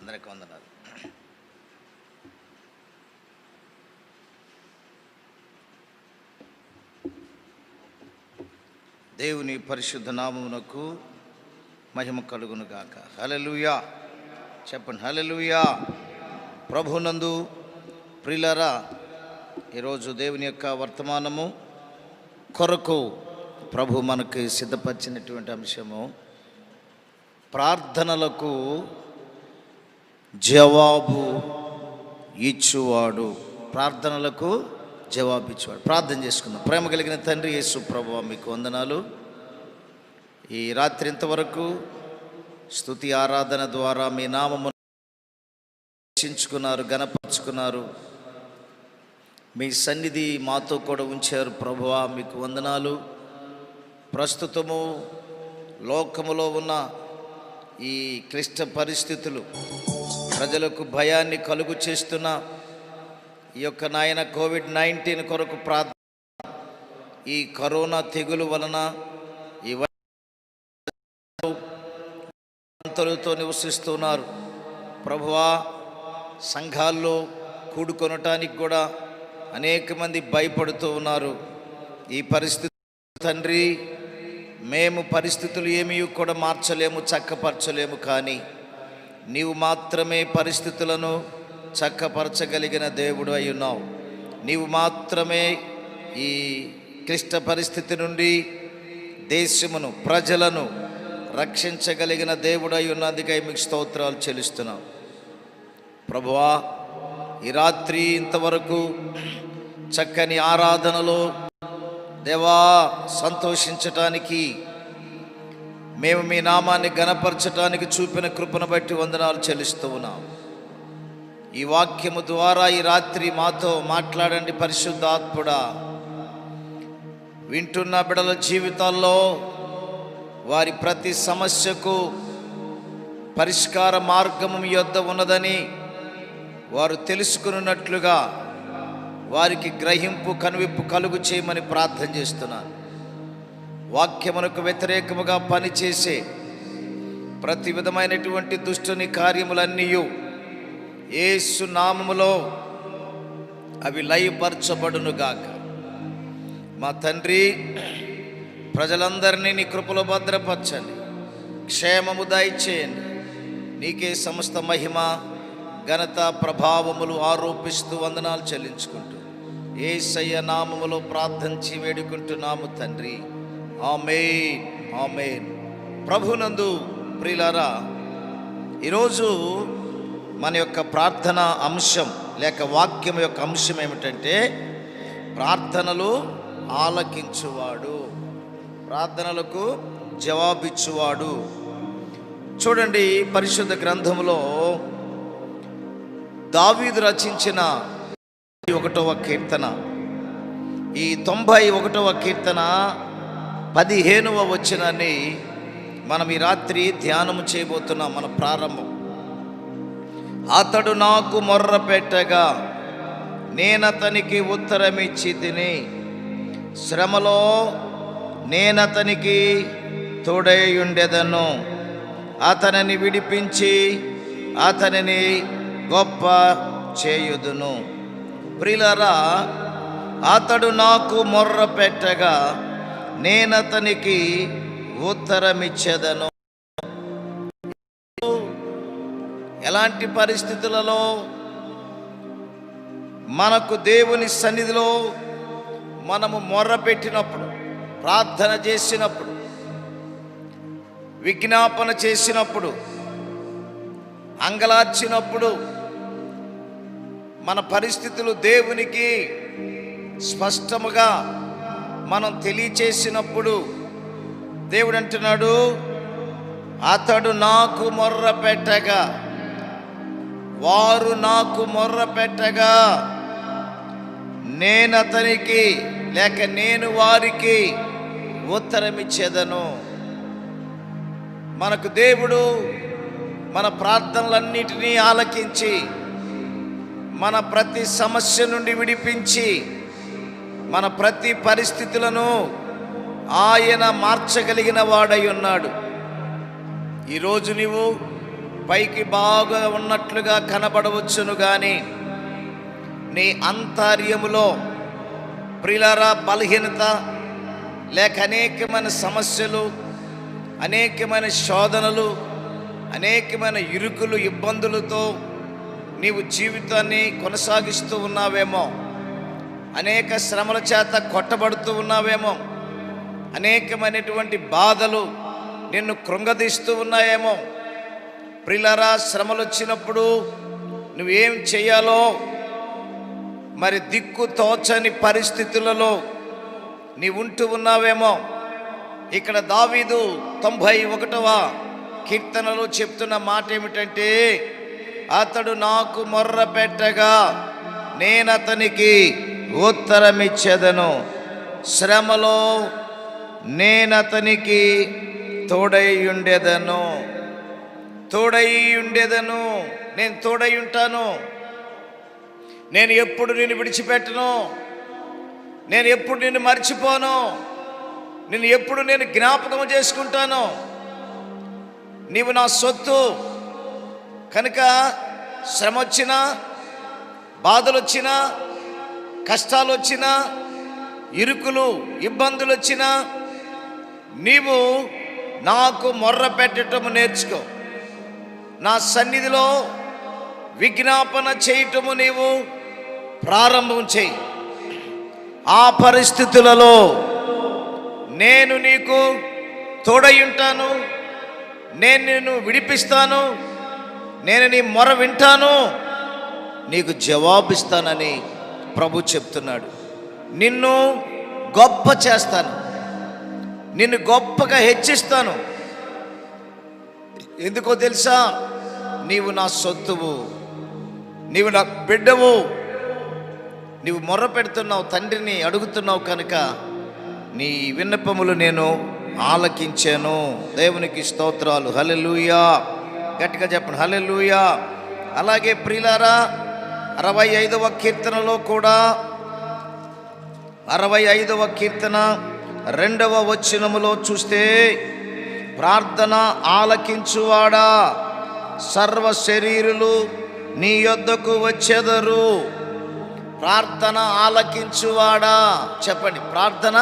అందరికీ వందనాలు. దేవుని పరిశుద్ధ నామమునకు మహిమ కలుగును గాక. హల్లెలూయా చెప్పండి. హల్లెలూయా. ప్రభునందు ప్రియులారా, ఈరోజు దేవుని యొక్క వర్తమానము కొరకు ప్రభు మనకు సిద్ధపరిచినటువంటి అంశము ప్రార్థనలకు జవాబు ఇచ్చువాడు. ప్రార్థనలకు జవాబు ఇచ్చేవాడు. ప్రార్థన చేసుకుందాం. ప్రేమ కలిగిన తండ్రి యేసు ప్రభువా, మీకు వందనాలు. ఈ రాత్రి ఇంతవరకు స్తుతి ఆరాధన ద్వారా మీ నామమును రక్షించుకున్నారు, గణపరుచుకున్నారు. మీ సన్నిధి మాతో కూడా ఉంచారు ప్రభువా, మీకు వందనాలు. ప్రస్తుతము లోకములో ఉన్న ఈ క్లిష్ట పరిస్థితులు, ప్రజలకు భయాన్ని కలుగు చేస్తున్న ఈ యొక్క నాయన కోవిడ్-19 కొరకు ప్రార్థన, ఈ కరోనా తెగులు వలన ఈ వంతులతో నివసిస్తున్నారు ప్రభువా. సంఘాల్లో కూడుకొనటానికి కూడా అనేక మంది భయపడుతూ ఉన్నారు. ఈ పరిస్థితి తండ్రి, మేము పరిస్థితులు ఏమీ కూడా మార్చలేము, చక్కపరచలేము. కానీ నీవు మాత్రమే పరిస్థితులను చక్కపరచగలిగిన దేవుడు అయి ఉన్నావు. నీవు మాత్రమే ఈ క్లిష్ట పరిస్థితి నుండి దేశమును, ప్రజలను రక్షించగలిగిన దేవుడు అయి ఉన్నందుకై మీకు స్తోత్రాలు చెల్లిస్తున్నాం ప్రభువా. ఈ రాత్రి ఇంతవరకు చక్కని ఆరాధనలో దేవా సంతోషించటానికి, మేము మీ నామాన్ని గణపరచటానికి చూపిన కృపను బట్టి వందనాలు చెల్లిస్తూ ఉన్నాం. ఈ వాక్యము ద్వారా ఈ రాత్రి మాతో మాట్లాడండి పరిశుద్ధాత్ముడా. వింటున్న బిడ్డల జీవితాల్లో వారి ప్రతి సమస్యకు పరిష్కార మార్గము మీ యొద్ద ఉన్నదని వారు తెలుసుకున్నట్లుగా వారికి గ్రహింపు, కనువిప్పు కలుగు చేయమని ప్రార్థన చేస్తున్నాను. వాక్యమునకు వ్యతిరేకముగా పనిచేసే ప్రతి విధమైనటువంటి దుష్టుని కార్యములన్నీ యేసు నామములో అవి లయపరచబడునుగాక. మా తండ్రి, ప్రజలందరినీ నీ కృపలో భద్రపరచండి, క్షేమము దయచేయండి. నీకే సమస్త మహిమ, ఘనత, ప్రభావములు ఆరోపిస్తూ వందనాలు చెల్లించుకుంటూ యేసయ్య నామములో ప్రార్థించి వేడుకుంటున్నాము తండ్రి. ఆమేన్ ఆమేన్. ప్రభునందు ప్రియులారా, ఈరోజు మన యొక్క ప్రార్థన అంశం లేక వాక్యం యొక్క అంశం ఏమిటంటే ప్రార్థనలు ఆలకించువాడు, ప్రార్థనలకు జవాబిచ్చువాడు. చూడండి, పరిశుద్ధ గ్రంథంలో దావీదు రచించిన 1వ కీర్తన, ఈ 91వ కీర్తన 15వ వచనాన్ని మనం ఈ రాత్రి ధ్యానం చేయబోతున్నాం. మన ప్రారంభం. అతడు నాకు మొర్ర పెట్టగా నేనతనికి ఉత్తరమిచ్చి తిని, శ్రమలో నేనతనికి తోడైయుండెదను, అతనిని విడిపించి అతనిని గొప్ప చేయుదును. ప్రియులారా, అతడు నాకు మొర్ర పెట్టగా నేనతనికి ఉత్తరమిచ్చేదను. ఎలాంటి పరిస్థితులలో మనకు దేవుని సన్నిధిలో మనము మొర్ర పెట్టినప్పుడు, ప్రార్థన చేసినప్పుడు, విజ్ఞాపన చేసినప్పుడు, అంగలార్చినప్పుడు, మన పరిస్థితులు దేవునికి స్పష్టముగా మనం తెలియచేసినప్పుడు దేవుడు అంటున్నాడు, అతడు నాకు మొర్ర పెట్టగా, వారు నాకు మొర్ర పెట్టగా నేనతనికి లేక నేను వారికి ఉత్తరమిచ్చేదను. మనకు దేవుడు మన ప్రార్థనలన్నిటినీ ఆలకించి మన ప్రతి సమస్య నుండి విడిపించి మన ప్రతి పరిస్థితులను ఆయన మార్చగలిగిన వాడై ఉన్నాడు. ఈరోజు నీవు పైకి బాగా ఉన్నట్లుగా కనబడవచ్చును, కానీ నీ అంతర్యములో ప్రియులారా బలహీనత లేక అనేకమైన సమస్యలు, అనేకమైన శోధనలు, అనేకమైన ఇరుకులు, ఇబ్బందులతో నీవు జీవితాన్ని కొనసాగిస్తూ ఉన్నావేమో, అనేక శ్రమల చేత కొట్టబడుతూ ఉన్నావేమో, అనేకమైనటువంటి బాధలు నిన్ను కృంగదీస్తూ ఉన్నాయేమో. ప్రియులారా, శ్రమలు వచ్చినప్పుడు నువ్వేం చేయాలో మరి దిక్కు తోచని పరిస్థితులలో నీవు ఉంటూ ఉన్నావేమో. ఇక్కడ దావీదు 91వ కీర్తనలో చెప్తున్న మాట ఏమిటంటే, అతడు నాకు మొర్ర పెట్టగా నేనతనికి ఉత్తరమిచ్చేదను, శ్రమలో నేనతనికి తోడై ఉండేదను. తోడై ఉండేదను, నేను తోడై ఉంటాను. నేను ఎప్పుడు నిన్ను విడిచిపెట్టను, నేను ఎప్పుడు నిన్ను మర్చిపోను, నిన్ను ఎప్పుడు నేను జ్ఞాపకం చేసుకుంటాను. నీవు నా సొత్తు కనుక శ్రమ వచ్చినా, బాధలు వచ్చినా, కష్టాలు వచ్చినా, ఇరుకులు ఇబ్బందులు వచ్చినా నీవు నాకు మొర్ర పెట్టటము నేర్చుకో. నా సన్నిధిలో విజ్ఞాపన చేయటము నీవు ప్రారంభం చేయి. ఆ పరిస్థితులలో నేను నీకు తోడై ఉంటాను, నేను నిన్ను విడిపిస్తాను, నేను నీ మొర వింటాను, నీకు జవాబిస్తానని ప్రభు చెప్తున్నాడు. నిన్ను గొప్ప చేస్తాను, నిన్ను గొప్పగా హెచ్చిస్తాను. ఎందుకో తెలుసా? నీవు నా సొత్తువు, నీవు నా బిడ్డవు, నీవు మొర్ర పెడుతున్నావు, తండ్రిని అడుగుతున్నావు కనుక నీ విన్నపములు నేను ఆలకించాను. దేవునికి స్తోత్రాలు. హల్లెలూయా. గట్టిగా చెప్పండి, హల్లెలూయా. అలాగే ప్రియులారా, 65వ కీర్తనలో కూడా 65వ కీర్తన 2వ వచనములో చూస్తే, ప్రార్థన ఆలకించువాడా సర్వ శరీరులు నీ యొద్దకు వచ్చెదరు. ప్రార్థన ఆలకించువాడా, చెప్పండి, ప్రార్థన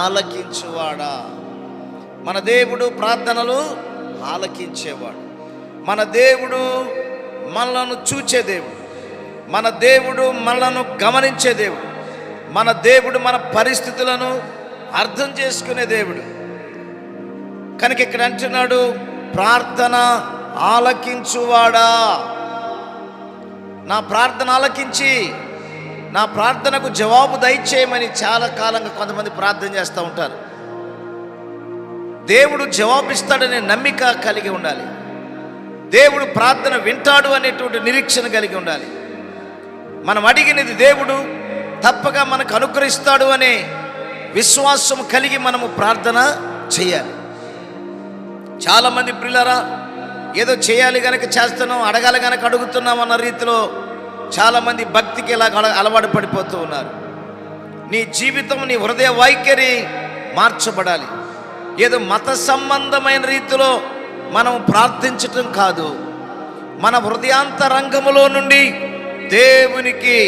ఆలకించువాడా. మన దేవుడు ప్రార్థనలు ఆలకించేవాడు. మన దేవుడు మనలను చూచే దేవుడు, మన దేవుడు మనలను గమనించే దేవుడు, మన దేవుడు మన పరిస్థితులను అర్థం చేసుకునే దేవుడు. కనుక ఇక్కడ అంటున్నాడు, ప్రార్థన ఆలకించువాడా. నా ప్రార్థన ఆలకించి నా ప్రార్థనకు జవాబు దయచేయమని చాలా కాలంగా కొంతమంది ప్రార్థన చేస్తూ ఉంటారు. దేవుడు జవాబిస్తాడనే నమ్మిక కలిగి ఉండాలి. దేవుడు ప్రార్థన వింటాడు అనేటువంటి నిరీక్షణ కలిగి ఉండాలి. మనం అడిగినది దేవుడు తప్పక మనకు అనుగ్రహిస్తాడు అనే విశ్వాసం కలిగి మనము ప్రార్థన చేయాలి. చాలామంది ప్రియులారా, ఏదో చేయాలి గనక చేస్తున్నాం, అడగాలి గనక అడుగుతున్నాం అన్న రీతిలో చాలామంది భక్తికి ఇలా అలవాటు పడిపోతూ ఉన్నారు. నీ జీవితం, నీ హృదయ వైఖరి మార్చబడాలి. ఏదో మత సంబంధమైన రీతిలో మనం ప్రార్థించటం కాదు, మన హృదయాంతరంగములో నుండి దేవునికి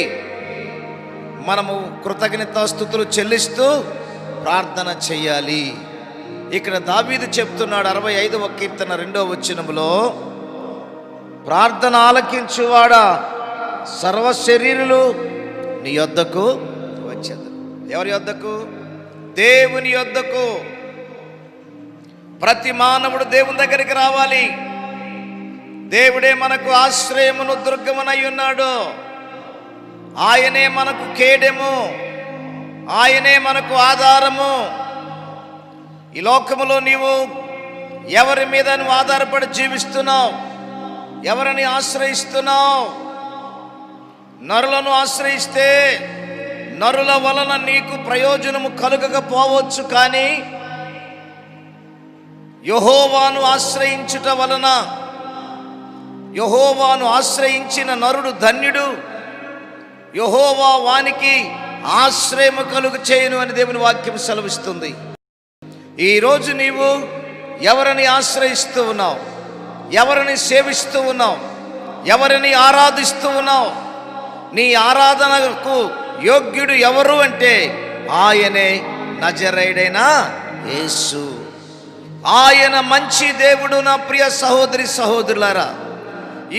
మనము కృతజ్ఞతాస్తుతులు చెల్లిస్తూ ప్రార్థన చేయాలి. ఇక్కడ దావీదు చెప్తున్నాడు 65వ కీర్తన 2వ వచనములో, ప్రార్థన ఆలకించువాడా సర్వ శరీరులు నీ యొద్దకు వచ్చేది. ఎవరి యొద్దకు? దేవుని యొద్దకు. ప్రతి మానవుడు దేవుని దగ్గరికి రావాలి. దేవుడే మనకు ఆశ్రయమును దుర్గమునై ఉన్నాడు. ఆయనే మనకు కేడెము, ఆయనే మనకు ఆధారము. ఈ లోకములో నీవు ఎవరి మీద నువ్వు ఆధారపడి జీవిస్తున్నావు? ఎవరిని ఆశ్రయిస్తున్నావు? నరులను ఆశ్రయిస్తే నరుల వలన నీకు ప్రయోజనము కలుగకపోవచ్చు, కానీ యెహోవాను ఆశ్రయించుట వలన, యెహోవాను ఆశ్రయించిన నరుడు ధన్యుడు, యెహోవా వానికి ఆశ్రయము కలుగు చేయును అని దేవుని వాక్యం సెలవిస్తుంది. ఈరోజు నీవు ఎవరిని ఆశ్రయిస్తూ ఉన్నావు? ఎవరిని సేవిస్తూ ఉన్నావు? ఎవరిని ఆరాధిస్తూ ఉన్నావు? నీ ఆరాధనకు యోగ్యుడు ఎవరు అంటే ఆయనే నజరేయుడైన యేసు. ఆయన మంచి దేవుడు. నా ప్రియ సహోదరి సహోదరులారా,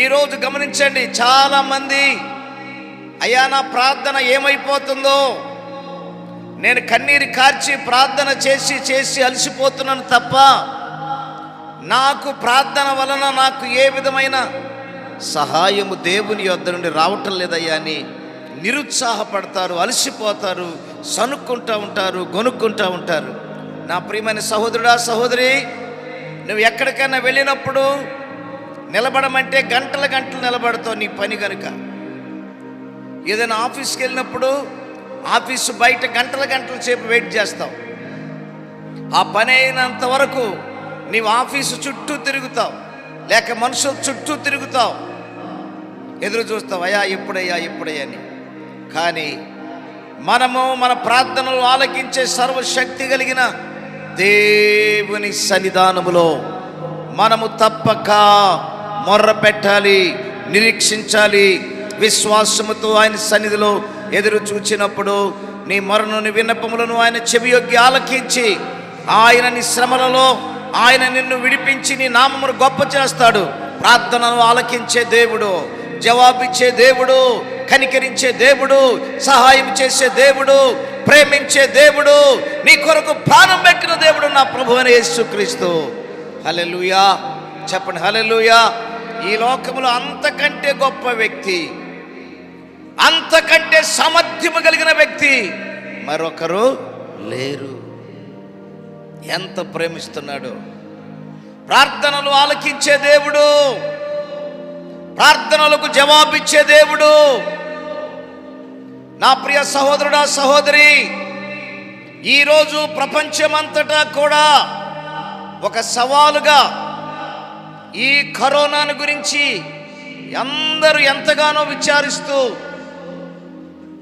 ఈరోజు గమనించండి, చాలామంది అయ్యా నా ప్రార్థన ఏమైపోతుందో, నేను కన్నీరు కార్చి ప్రార్థన చేసి చేసి అలసిపోతున్నాను తప్ప నాకు ప్రార్థన వలన నాకు ఏ విధమైన సహాయము దేవుని యొద్ద నుండి రావటం లేదయ్యా అని నిరుత్సాహపడతారు, అలసిపోతారు, సనుక్కుంటూ ఉంటారు, గొనుక్కుంటూ ఉంటారు. నా ప్రియమైన సహోదరుడా సహోదరి, నువ్వు ఎక్కడికైనా వెళ్ళినప్పుడు నిలబడమంటే గంటల గంటలు నిలబడతావు నీ పని కనుక. ఏదైనా ఆఫీస్కి వెళ్ళినప్పుడు ఆఫీసు బయట గంటల గంటల సేపు వెయిట్ చేస్తావు. ఆ పని అయినంత వరకు నీవు ఆఫీసు చుట్టూ తిరుగుతావు, లేక మనుషుల చుట్టూ తిరుగుతావు, ఎదురు చూస్తావు అయ్యా ఎప్పుడయ్యా ఎప్పుడయ్యా అని. కానీ మనము మన ప్రార్థనలు ఆలకించే సర్వశక్తి కలిగిన దేవుని సన్నిధానములో మనము తప్పక మొర్ర పెట్టాలి, నిరీక్షించాలి. విశ్వాసముతో ఆయన సన్నిధిలో ఎదురు చూచినప్పుడు నీ మొరను విన్నపములను ఆయన చెవియొగ్గి ఆలకించి ఆయన నీ శ్రమలలో ఆయన నిన్ను విడిపించి నీ నామమును గొప్ప చేస్తాడు. ప్రార్థనను ఆలకించే దేవుడు, జవాబిచ్చే దేవుడు, కనికరించే దేవుడు, సహాయం చేసే దేవుడు, ప్రేమించే దేవుడు, నీ కొరకు ప్రాణం పెట్టిన దేవుడు నా ప్రభువు అయిన యేసుక్రీస్తు. హల్లెలూయా చెప్పండి, హల్లెలూయా. ఈ లోకములో అంతకంటే గొప్ప వ్యక్తి, అంతకంటే సామర్థ్యము కలిగిన వ్యక్తి మరొకరు లేరు. ఎంత ప్రేమిస్తున్నాడు! ప్రార్థనలు ఆలకించే దేవుడు, ప్రార్థనలకు జవాబిచ్చే దేవుడు. నా ప్రియ సహోదరుడా సహోదరి, ఈరోజు ప్రపంచమంతటా కూడా ఒక సవాలుగా ఈ కరోనాను గురించి అందరూ ఎంతగానో విచారిస్తూ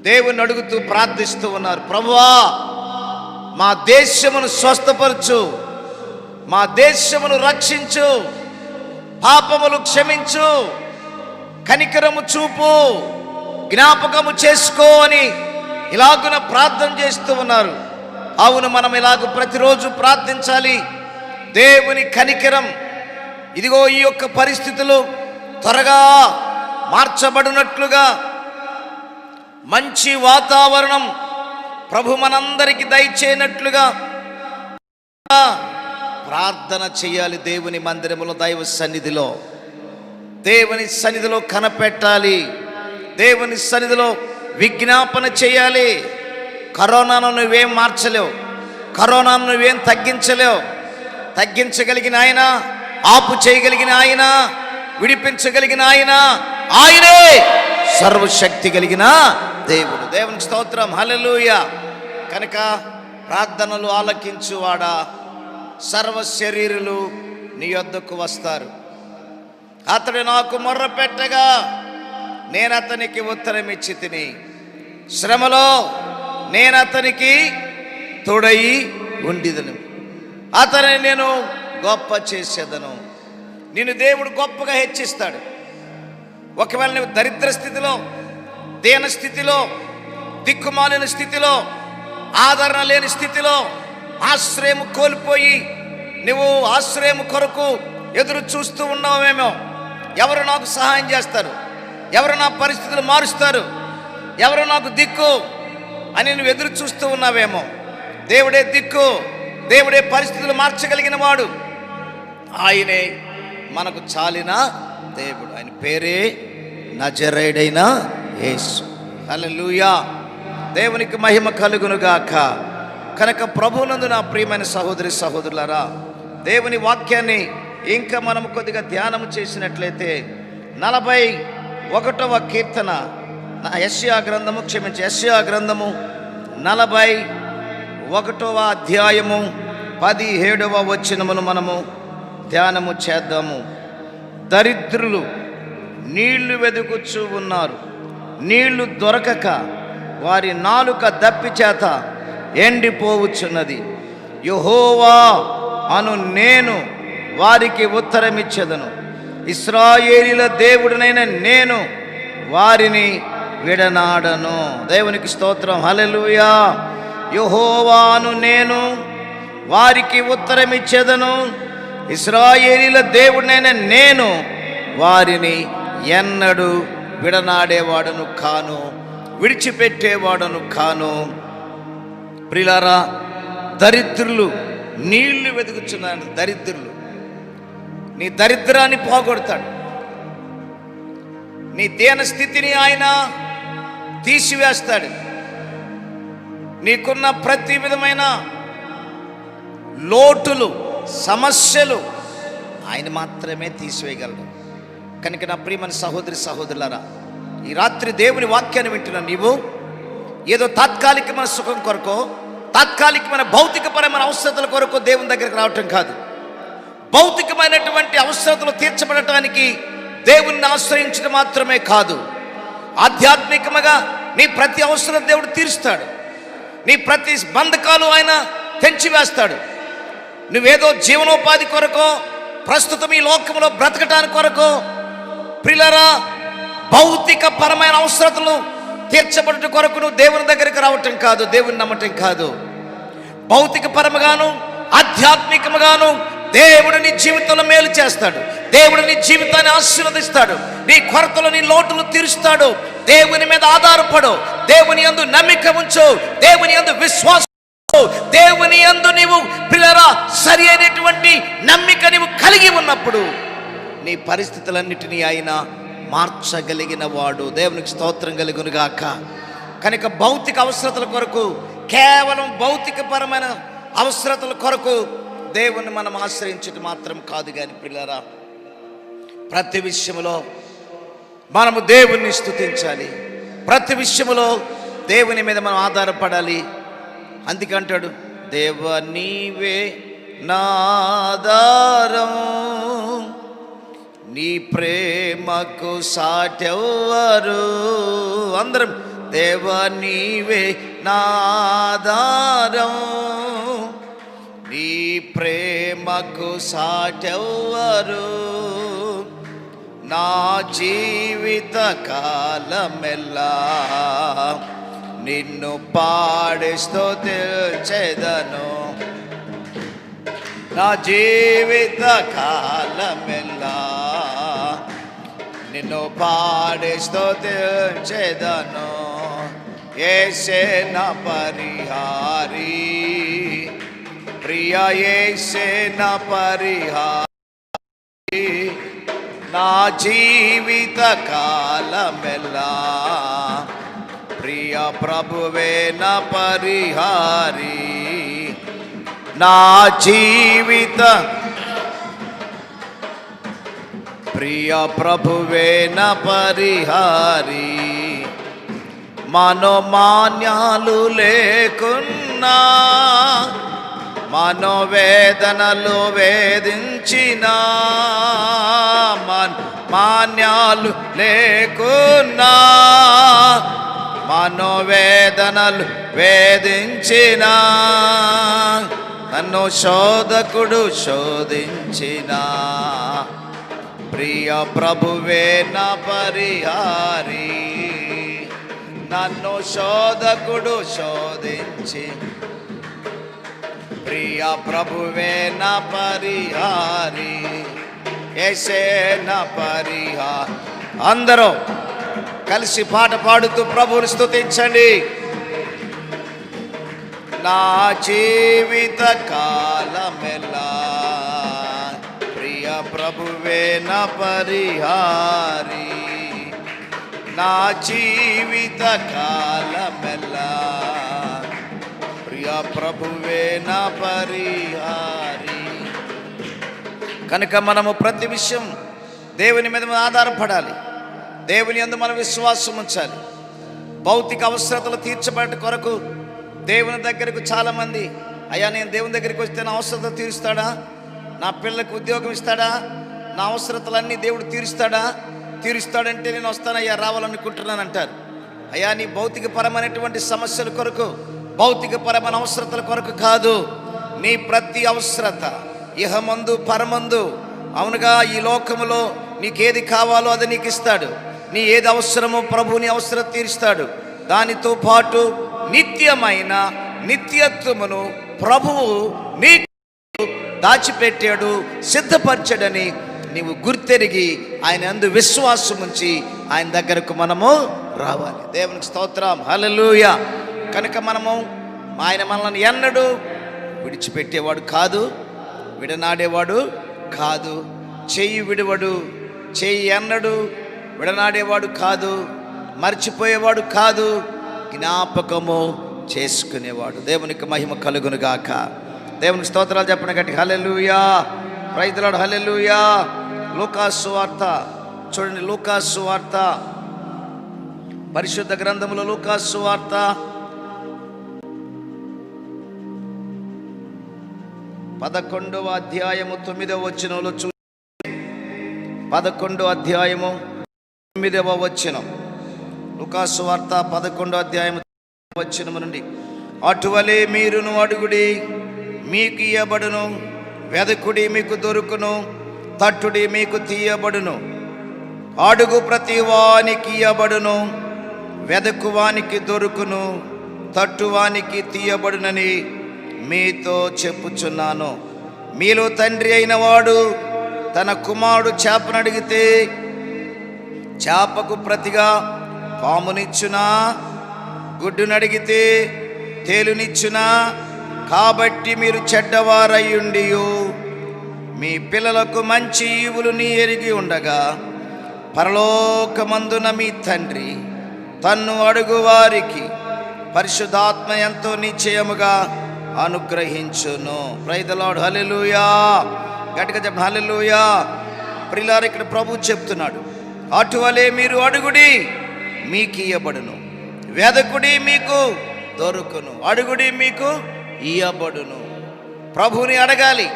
దేవుని అడుగుతూ ప్రార్థిస్తూ ఉన్నారు. ప్రభువా, మా దేశమును స్వస్థపరచు, మా దేశమును రక్షించు, పాపములు క్షమించు, కనికరము చూపు, జ్ఞాపకము చేసుకో అని ఇలాగున ప్రార్థన చేస్తూ ఉన్నారు. అవును, మనం ఇలాగ ప్రతిరోజు ప్రార్థించాలి. దేవుని కనికరం ఇదిగో ఈ యొక్క పరిస్థితులు త్వరగా మార్చబడినట్లుగా మంచి వాతావరణం ప్రభు మనందరికీ దయచేయనట్లుగా ప్రార్థన చేయాలి. దేవుని మందిరములో, దైవ సన్నిధిలో, దేవుని సన్నిధిలో కనపెట్టాలి. దేవుని సన్నిధిలో విజ్ఞాపన చేయాలి. కరోనాను నువ్వేం మార్చలేవు, కరోనాను నువ్వేం తగ్గించలేవు. తగ్గించగలిగిన ఆయన, ఆపు చేయగలిగిన ఆయన, విడిపించగలిగిన ఆయన, ఆయనే సర్వశక్తి కలిగిన దేవుడు. దేవునికి స్తోత్రం, హల్లెలూయా. కనుక ప్రార్థనలు ఆలకించువాడా, సర్వ శరీరులు నీ యొద్దకు వస్తారు. అతడు నాకు మొర్ర పెట్టగా నేను అతనికి ఉత్తరం ఇచ్చి తిని, శ్రమలో నేను అతనికి తోడయి ఉండిదను, అతని నేను గొప్ప చేసేదను. నిన్ను దేవుడు గొప్పగా హెచ్చిస్తాడు. ఒకవేళ నువ్వు దరిద్ర స్థితిలో, దీన స్థితిలో, దిక్కుమాలిన స్థితిలో, ఆదరణ లేని స్థితిలో, ఆశ్రయం కోల్పోయి నువ్వు ఆశ్రయం కొరకు ఎదురు చూస్తూ ఉన్నావేమో, ఎవరు నాకు సహాయం చేస్తారు, ఎవరు నా పరిస్థితులు మారుస్తారు, ఎవరు నాకు దిక్కు అని నువ్వు ఎదురు చూస్తూ ఉన్నావేమో, దేవుడే దిక్కు, దేవుడే పరిస్థితులు మార్చగలిగిన వాడు. ఆయనే మనకు చాలిన దేవుడు. ఆయన పేరే నజరేయుడైన యేసు. హల్లెలూయా. దేవునికి మహిమ కలుగునుగాక. కనుక ప్రభువునందు నా ప్రియమైన సహోదరి సహోదరులారా, దేవుని వాక్యాన్ని ఇంకా మనం కొద్దిగా ధ్యానం చేసినట్లయితే 41వ కీర్తన, యెషయా గ్రంథము 41వ అధ్యాయము 17వ వచనమును మనము ధ్యానము చేద్దాము. దరిద్రులు నీళ్లు వెదుకుచూ ఉన్నారు, నీళ్లు దొరకక వారి నాలుక దప్పి చేత ఎండిపోవచ్చున్నది. యెహోవా అను నేను వారికి ఉత్తరమిచ్చెదను, ఇశ్రాయేలీల దేవుడినైన నేను వారిని విడనాడను. దేవునికి స్తోత్రం, హల్లెలూయా. యెహోవా అను నేను వారికి ఉత్తరమిచ్చెదను, ఇశ్రాయేలీల దేవుడినైన నేను వారిని ఎన్నడూ విడనాడేవాడను కాను, విడిచిపెట్టేవాడను కాను. ప్రియులారా, దరిద్రులు నీళ్లు వెతుకుచున్నారు. దరిద్రులు నీ దరిద్రాన్ని పోగొడతాడు. నీ దీన స్థితిని ఆయన తీసివేస్తాడు. నీకున్న ప్రతి విధమైన లోటులు, సమస్యలు ఆయన మాత్రమే తీసివేయగలడు. కనుక నా ప్రియమైన సహోదరి సహోదరులారా, ఈ రాత్రి దేవుని వాక్యాన్ని వింటున్నా నీవు ఏదో తాత్కాలికమైన సుఖం కొరకో, తాత్కాలికమైన భౌతికపరమైన అవసరతల కొరకు దేవుని దగ్గరికి రావటం కాదు. భౌతికమైనటువంటి అవసరతలు తీర్చబడటానికి దేవుణ్ణి ఆశ్రయించడం మాత్రమే కాదు, ఆధ్యాత్మికంగా నీ ప్రతి అవసరం దేవుడు తీరుస్తాడు. నీ ప్రతి బంధకాలు ఆయన తెంచివేస్తాడు. నువ్వేదో జీవనోపాధి కొరకో, ప్రస్తుతం ఈ లోకంలో బ్రతకటానికి కొరకో, ప్రియులారా, భౌతిక పరమైన అవసరతలు తీర్చబడటం కొరకు నువ్వు దేవుని దగ్గరికి రావటం కాదు, దేవుని నమ్మటం కాదు. భౌతిక పరముగాను ఆధ్యాత్మికముగాను దేవుడు నీ జీవితంలో మేలు చేస్తాడు. దేవుడు నీ జీవితాన్ని ఆశీర్వదిస్తాడు. నీ కొరతలు, నీ లోటులు తీరుస్తాడు. దేవుని మీద ఆధారపడు, దేవుని యందు నమ్మిక ఉంచు, దేవుని యందు విశ్వాసం, దేవుని యందు నీవు పిల్లరా సరి అయినటువంటి నమ్మిక నీవు కలిగి ఉన్నప్పుడు నీ పరిస్థితులన్నిటినీ ఆయన మార్చగలిగిన వాడు. దేవునికి స్తోత్రం కలుగునుగాక. కనుక భౌతిక అవసరతల కొరకు, కేవలం భౌతికపరమైన అవసరతల కొరకు దేవుని మనం ఆశ్రయించడం మాత్రం కాదు. కానీ పిల్లరా, ప్రతి విషయంలో మనము దేవుణ్ణి స్తుతించాలి. ప్రతి విషయంలో దేవుని మీద మనం ఆధారపడాలి. అందుకంటాడు, దేవ నీవే నా ఆధారం, నీ ప్రేమకు సాటెవ్వరు. అందరం, దేవ నీవే నా ఆధారం, నీ ప్రేమకు సాటెవ్వరు. నా జీవిత కాలమెల్లా నిన్ను పాడి స్తుతించెదను, నా జీవిత కాలమెల్లా నిన్ను పాడి స్తుతించెదను. యేసే నా పరిహారి, ప్రియ యేసే నా పరిహారి, నా జీవిత కాలమెల్లా ప్రియ ప్రభువే నా పరిహారి. నా జీవిత ప్రియ ప్రభువే నా పరిహారి. మనోమాన్యాలు లేకున్నా, మనోవేదనలు వేధించిన, మాన్యాలు లేకున్నా, మనోవేదనలు వేధించిన, నన్ను శోధకుడు శోధించిన ప్రియ ప్రభువే నా పరిహారి. నన్ను శోధకుడు శోధించి ప్రియ ప్రభువే నా పరిహారి. యేసే నా పరిహారి. అందరూ కలిసి పాట పాడుతూ ప్రభువుని స్తుతించండి. నా జీవిత కాలమెల్లా ప్రియ ప్రభువే నా పరిహారి. నా జీవిత కాలమెల్లా ప్రియ ప్రభువే నా పరిహారి. కనుక మనము ప్రతి విషయం దేవుని మీద ఆధారపడాలి. దేవుని యందు మనం విశ్వాసం ఉంచాలి. భౌతిక అవసరతలు తీర్చబడే కొరకు దేవుని దగ్గరకు చాలామంది, అయ్యా నేను దేవుని దగ్గరికి వస్తే నా అవసరత తీరుస్తాడా, నా పిల్లలకు ఉద్యోగం ఇస్తాడా, నా అవసరతలన్నీ దేవుడు తీరుస్తాడంటే నేను వస్తానయ్యా, రావాలనుకుంటున్నాను అంటారు. అయ్యా నీ భౌతికపరమైనటువంటి సమస్యల కొరకు, భౌతికపరమైన అవసరతల కొరకు కాదు, నీ ప్రతి అవసరత ఇహమందు పరమందు, అవునుగా ఈ లోకములో నీకేది కావాలో అది నీకు ఇస్తాడు. నీ ఏది అవసరమో ప్రభువుని అవసరం తీరుస్తాడు. దానితో పాటు నిత్యమైన నిత్యత్వమును ప్రభువు నీకు దాచిపెట్టాడు, సిద్ధపరచాడని నీవు గుర్తెరిగి ఆయన యందు విశ్వాసం ఉంచి ఆయన దగ్గరకు మనము రావాలి. దేవునికి స్తోత్రం, హల్లెలూయా. కనుక మనము ఆయన మనల్ని ఎన్నడూ విడిచిపెట్టేవాడు కాదు, విడనాడేవాడు కాదు, చెయ్యి విడువడు, చెయ్యి ఎన్నడు విడనాడేవాడు కాదు, మర్చిపోయేవాడు కాదు, జ్ఞాపకము చేసుకునేవాడు. దేవునికి మహిమ కలుగును గాక. దేవునికి స్తోత్రాలు చెప్పిన గట్టి హల్లెలూయా, ప్రైజ్ ది లార్డ్, హల్లెలూయా. లూకాసు వార్త చూడండి, లూకాసు వార్త పరిశుద్ధ గ్రంథములో లూకాసు వార్త 11వ అధ్యాయము 9వ వచనంలో 11వ అధ్యాయము 9వ వచనం. లూకాసు వార్త 11వ అధ్యాయము వచనము నుండి, అటువలే మీరును అడుగుడి మీకు ఇయ్యబడును, వెదకుడి మీకు దొరుకును, తట్టుడి మీకు తీయబడును. అడుగు ప్రతి వానికి ఇయ్యబడును, వెదకువానికి దొరుకును, తట్టువానికి తీయబడునని మీతో చెప్పుచున్నాను. మీలో తండ్రి అయిన వాడు తన కుమారుడు చేపను అడిగితే చేపకు ప్రతిగా పామునిచ్చునా? గుడ్డును అడిగితే తేలునిచ్చునా? కాబట్టి మీరు చెడ్డవారయ్యుండి మీ పిల్లలకు మంచి ఈవులని ఎరిగి ఉండగా పరలోకమందున మీ తండ్రి తన్ను అడుగు వారికి పరిశుద్ధాత్మ ఎంతో నిశ్చయముగా అనుగ్రహించును. ప్రైజ్ ది లార్డ్, హల్లెలూయా. గట్టిగా చెప్పండి, హల్లెలూయా. ప్రియులారా, ఇక్కడ ప్రభు చెప్తున్నాడు, అటువలే మీరు అడుగుడి మీకు ఇయ్యబడును, వెదకుడి మీకు దొరుకును, అడుగుడి మీకు ఇయ్యబడును. ప్రభువుని అడగాలి,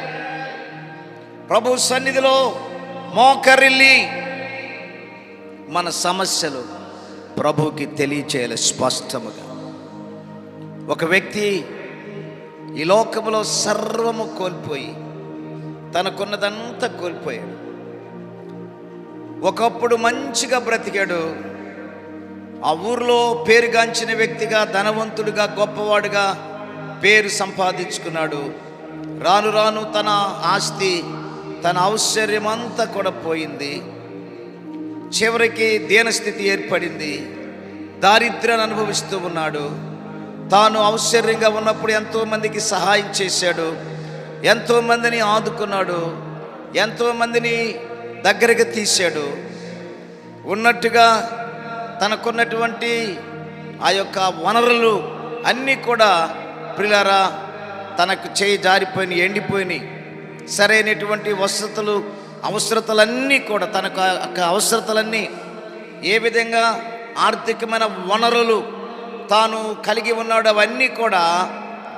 ప్రభు సన్నిధిలో మోకరిల్లి మన సమస్యలు ప్రభువుకి తెలియచేయాలి స్పష్టముగా. ఒక వ్యక్తి ఈ లోకములో సర్వము కోల్పోయి తనకున్నదంతా కోల్పోయాడు. ఒకప్పుడు మంచిగా బ్రతికాడు, ఆ ఊరిలో పేరుగాంచిన వ్యక్తిగా, ధనవంతుడిగా, గొప్పవాడుగా పేరు సంపాదించుకున్నాడు. రాను రాను తన ఆస్తి, తన ఔశ్వర్యం అంతా కూడా పోయింది. చివరికి దీనస్థితి ఏర్పడింది, దారిద్ర్యాన్ని అనుభవిస్తూ ఉన్నాడు. తాను ఔశ్వర్యంగా ఉన్నప్పుడు ఎంతోమందికి సహాయం చేశాడు, ఎంతోమందిని ఆదుకున్నాడు, ఎంతోమందిని దగ్గరికి తీశాడు. ఉన్నట్టుగా తనకున్నటువంటి ఆ యొక్క వనరులు అన్నీ కూడా ప్రియులారా తనకు చేయి జారిపోయిన ఎండిపోయినాయి. సరైనటువంటి అవసరతలన్నీ కూడా తనకు అవసరతలన్నీ ఏ విధంగా ఆర్థికమైన వనరులు తాను కలిగి ఉన్నాడు అవన్నీ కూడా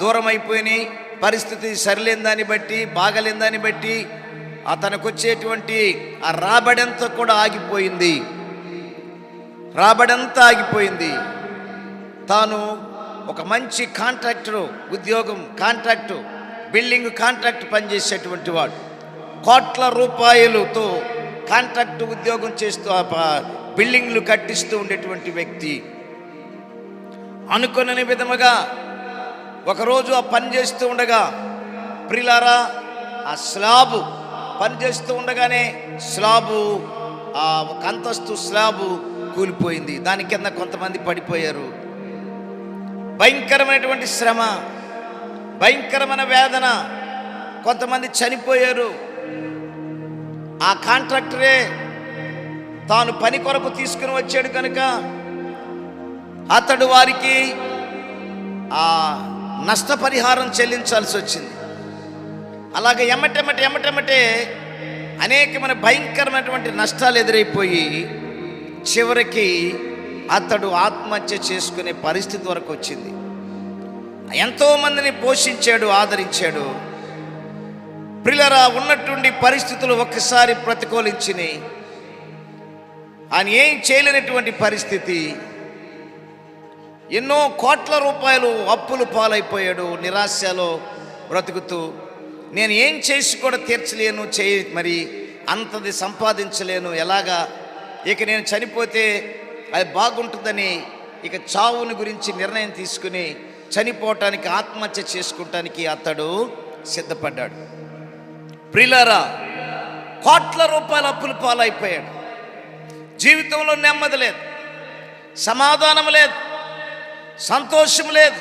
దూరం అయిపోయినాయి. పరిస్థితి సరిలేని దాన్ని బట్టి, బాగలేని దాన్ని బట్టి తనకు వచ్చేటువంటి ఆ రాబడంతా కూడా ఆగిపోయింది. తాను ఒక మంచి బిల్డింగ్ కాంట్రాక్ట్ పనిచేసేటువంటి వాడు, కోట్ల రూపాయలతో కాంట్రాక్ట్ ఉద్యోగం చేస్తూ బిల్డింగ్లు కట్టిస్తూ ఉండేటువంటి వ్యక్తి. అనుకునే విధముగా ఒకరోజు ఆ పని చేస్తూ ఉండగా ప్రియులారా ఆ స్లాబు పనిచేస్తూ ఉండగానే ఒక అంతస్తు స్లాబు కూలిపోయింది. దాని కింద కొంతమంది పడిపోయారు. భయంకరమైనటువంటి శ్రమ, భయంకరమైన వేదన, కొంతమంది చనిపోయారు. ఆ కాంట్రాక్టరే తాను పని కొరకు తీసుకుని వచ్చాడు కనుక అతడు వారికి ఆ నష్టపరిహారం చెల్లించాల్సి వచ్చింది. అలాగే ఎమ్మటెమ్మటే అనేకమైన భయంకరమైనటువంటి నష్టాలు ఎదురైపోయి చివరికి అతడు ఆత్మహత్య చేసుకునే పరిస్థితి వరకు వచ్చింది. ఎంతోమందిని పోషించాడు, ఆదరించాడు. ప్రియులారా ఉన్నట్టుండి పరిస్థితులు ఒక్కసారి ప్రతికూలించినాయి. ఆయన ఏం చేయలేనటువంటి పరిస్థితి. ఎన్నో కోట్ల రూపాయలు అప్పులు పాలైపోయాడు. నిరాశలో బ్రతుకుతూ నేను ఏం చేసి కూడా తీర్చలేను, మరి అంతది సంపాదించలేను, ఎలాగా ఇక నేను చనిపోతే అది బాగుంటుందని ఇక చావుని గురించి నిర్ణయం తీసుకుని చనిపోవటానికి, ఆత్మహత్య చేసుకుంటానికి అతడు సిద్ధపడ్డాడు. ప్రియులారా కోట్ల రూపాయల అప్పులు పాలైపోయాడు. జీవితంలో నెమ్మది లేదు, సమాధానం లేదు, సంతోషం లేదు.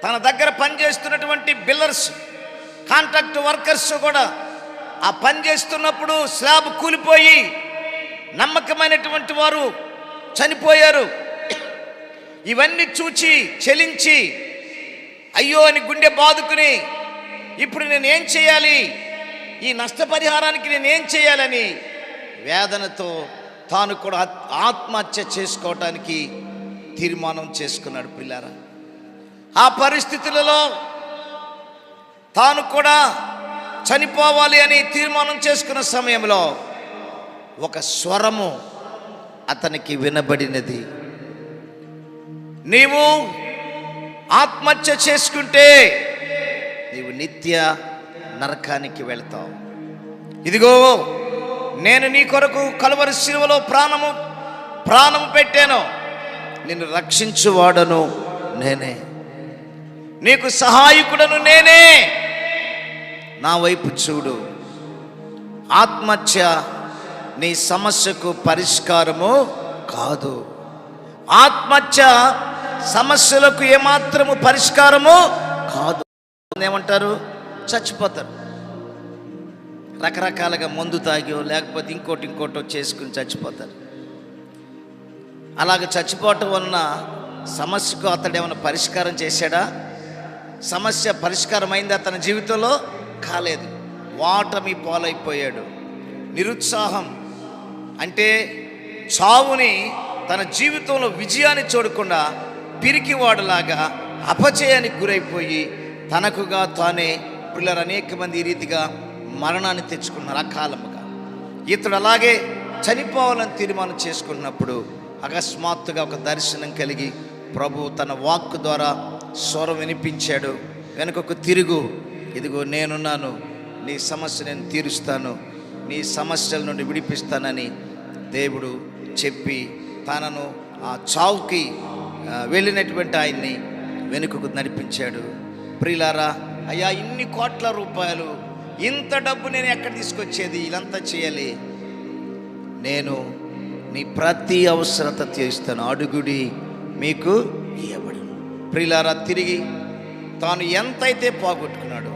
తన దగ్గర పనిచేస్తున్నటువంటి బిల్లర్స్, కాంట్రాక్ట్ వర్కర్స్ కూడా ఆ పని చేస్తున్నప్పుడు స్లాబ్ కూలిపోయి నమ్మకమైనటువంటి వారు చనిపోయారు. ఇవన్నీ చూచి చెలించి అయ్యో అని గుండె బాదుకుని ఇప్పుడు నేనేం చేయాలి, ఈ నష్టపరిహారానికి నేనేం చేయాలని వేదనతో తాను కూడా ఆత్మహత్య చేసుకోవటానికి తీర్మానం చేసుకున్నాడు. పిల్లారా ఆ పరిస్థితులలో తాను కూడా చనిపోవాలి అని తీర్మానం చేసుకున్న సమయంలో ఒక స్వరము అతనికి వినబడినది. నీవు ఆత్మహత్య చేసుకుంటే నీవు నిత్య నరకానికి వెళ్తావు. ఇదిగో నేను నీ కొరకు కలువరి శిలువలో ప్రాణము పెట్టాను, నిన్ను రక్షించువాడను నేనే, నీకు సహాయకుడను నేనే, నా వైపు చూడు. ఆత్మహత్య నీ సమస్యకు పరిష్కారము కాదు. ఆత్మహత్య సమస్యలకు ఏమాత్రము పరిష్కారము కాదు. ఏమంటారు, చచ్చిపోతారు. రకరకాలుగా మందు తాగో లేకపోతే ఇంకోటో చేసుకుని చచ్చిపోతారు. అలాగ చచ్చిపోవటం వలన సమస్యకు అతడు ఏమైనా పరిష్కారం చేశాడా? సమస్య పరిష్కారం అయింది అతని జీవితంలో? కాలేదు. వాటమి పాలైపోయాడు. నిరుత్సాహం అంటే చావుని తన జీవితంలో విజయాన్ని చూడకుండా పిరికివాడులాగా అపజయానికి గురైపోయి తనకుగా తానే పిల్లలు అనేక మంది ఈ రీతిగా మరణాన్ని తెచ్చుకున్నారు అకాలముగా. ఇతడు అలాగే చనిపోవాలని తీర్మానం చేసుకున్నప్పుడు అకస్మాత్తుగా ఒక దర్శనం కలిగి ప్రభు తన వాక్కు ద్వారా స్వరం వినిపించాడు. వెనుకకు తిరుగు, ఇదిగో నేనున్నాను, నీ సమస్య నేను తీరుస్తాను, నీ సమస్యల నుండి విడిపిస్తానని దేవుడు చెప్పి తనను ఆ చావుకి వెళ్ళినటువంటి ఆయన్ని వెనుకకు నడిపించాడు. ప్రియులారా, అయ్యా ఇన్ని కోట్ల రూపాయలు, ఇంత డబ్బు నేను ఎక్కడ తీసుకొచ్చేది, ఇదంతా చేయాలి, నేను నీ ప్రతి అవసరత తీరుస్తాను, అడుగుడి మీకు ఇవ్వబడు. ప్రియులారా, తిరిగి తాను ఎంతైతే పోగొట్టుకున్నాడో,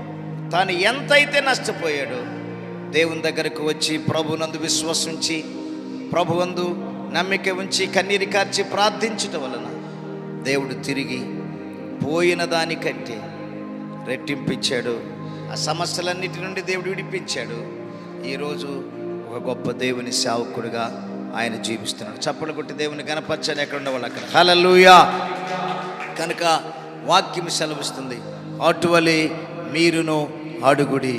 తాను ఎంతైతే నష్టపోయాడో దేవుని దగ్గరకు వచ్చి ప్రభునందు విశ్వసించి ప్రభువందు నమ్మిక ఉంచి కన్నీరు కార్చి ప్రార్థించటం వలన దేవుడు తిరిగి పోయిన దానికంటే రెట్టింపించాడు. ఆ సమస్యలన్నిటి నుండి దేవుడు విడిపించాడు. ఈరోజు ఒక గొప్ప దేవుని సేవకుడిగా ఆయన జీవిస్తున్నాడు. చప్పలు కొట్టి దేవుని గణపరచని ఎక్కడ ఉండేవాళ్ళు అక్కడ. హల్లెలూయా. కనుక వాక్యం సెలవిస్తుంది, అటువలే మీరును అడుగుడి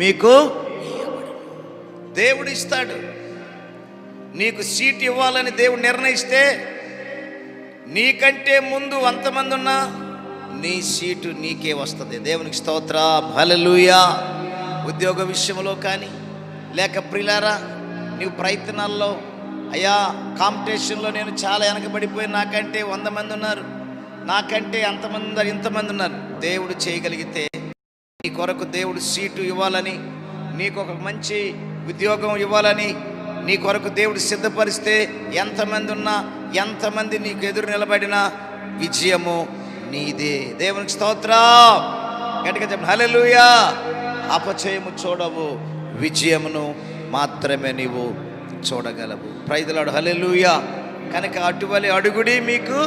మీకు దేవుడు ఇస్తాడు. నీకు సీట్ ఇవ్వాలని దేవుడు నిర్ణయిస్తే నీకంటే ముందు అంతమంది ఉన్నా నీ సీటు నీకే వస్తుంది. దేవునికి స్తోత్రం. హల్లెలూయా. ఉద్యోగ విషయంలో కానీ లేక ప్రియులారా నీవు ప్రయత్నాల్లో అయ్యా కాంపిటీషన్లో నేను చాలా వెనకబడిపోయి నాకంటే 100 మంది ఉన్నారు, నాకంటే అంతమంది ఉన్నారు, ఇంతమంది ఉన్నారు. దేవుడు చేయగలిగితే నీ కొరకు దేవుడు సీటు ఇవ్వాలని, నీకు ఒక మంచి ఉద్యోగం ఇవ్వాలని నీ కొరకు దేవుడు సిద్ధపరిస్తే ఎంతమంది ఉన్నా ఎంతమంది నీకు ఎదురు నిలబడినా విజయము నీదే. దేవునికి స్తోత్రం. గట్టిగా చెప్పండి హల్లెలూయా. అపజయము చూడవు, విజయమును మాత్రమే నీవు చూడగలవు. Praise the Lord. హల్లెలూయా. కనుక అటువలే అడుగుడి మీకు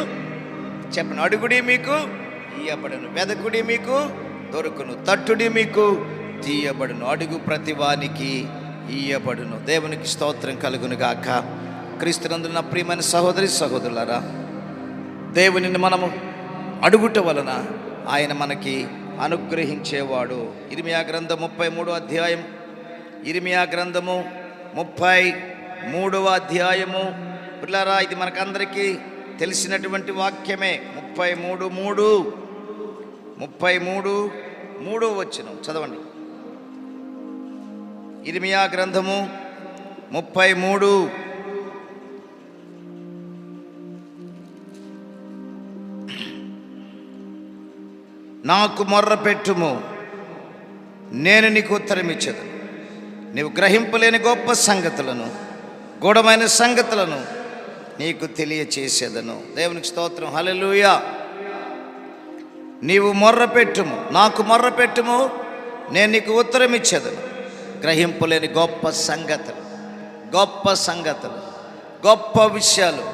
చెప్పండి, అడుగుడి మీకు ఇయ్యబడును, వెదకుడి మీకు దొరుకును, తట్టుడి మీకు తీయబడును, అడుగు ప్రతి వానికి ఇయ్యబడును. దేవునికి స్తోత్రం కలుగును గాక. క్రీస్తునందు నా ప్రియమైన సహోదరి సహోదరులారా, దేవునిని మనము అడుగుట వలన ఆయన మనకి అనుగ్రహించేవాడు. ఇర్మియా గ్రంథం 33వ అధ్యాయం, ఇర్మియా గ్రంథము 33వ అధ్యాయము. పిల్లరా ఇది మనకందరికీ తెలిసినటువంటి వాక్యమే. 33 వచనం చదవండి. ఇర్మియా గ్రంథము 33. నాకు మొర్ర పెట్టుము, నేను నీకు ఉత్తరం ఇచ్చేది. నీవు గ్రహింపలేని గొప్ప సంగతులను, గూఢమైన సంగతులను నీకు తెలియచేసేదను. దేవునికి స్తోత్రం. హల్లెలూయా. నీవు మొర్ర పెట్టుము, నాకు మొర్ర పెట్టుము, నేను నీకు ఉత్తరం ఇచ్చేదను. గ్రహింపలేని గొప్ప సంగతులు, గొప్ప విషయాలు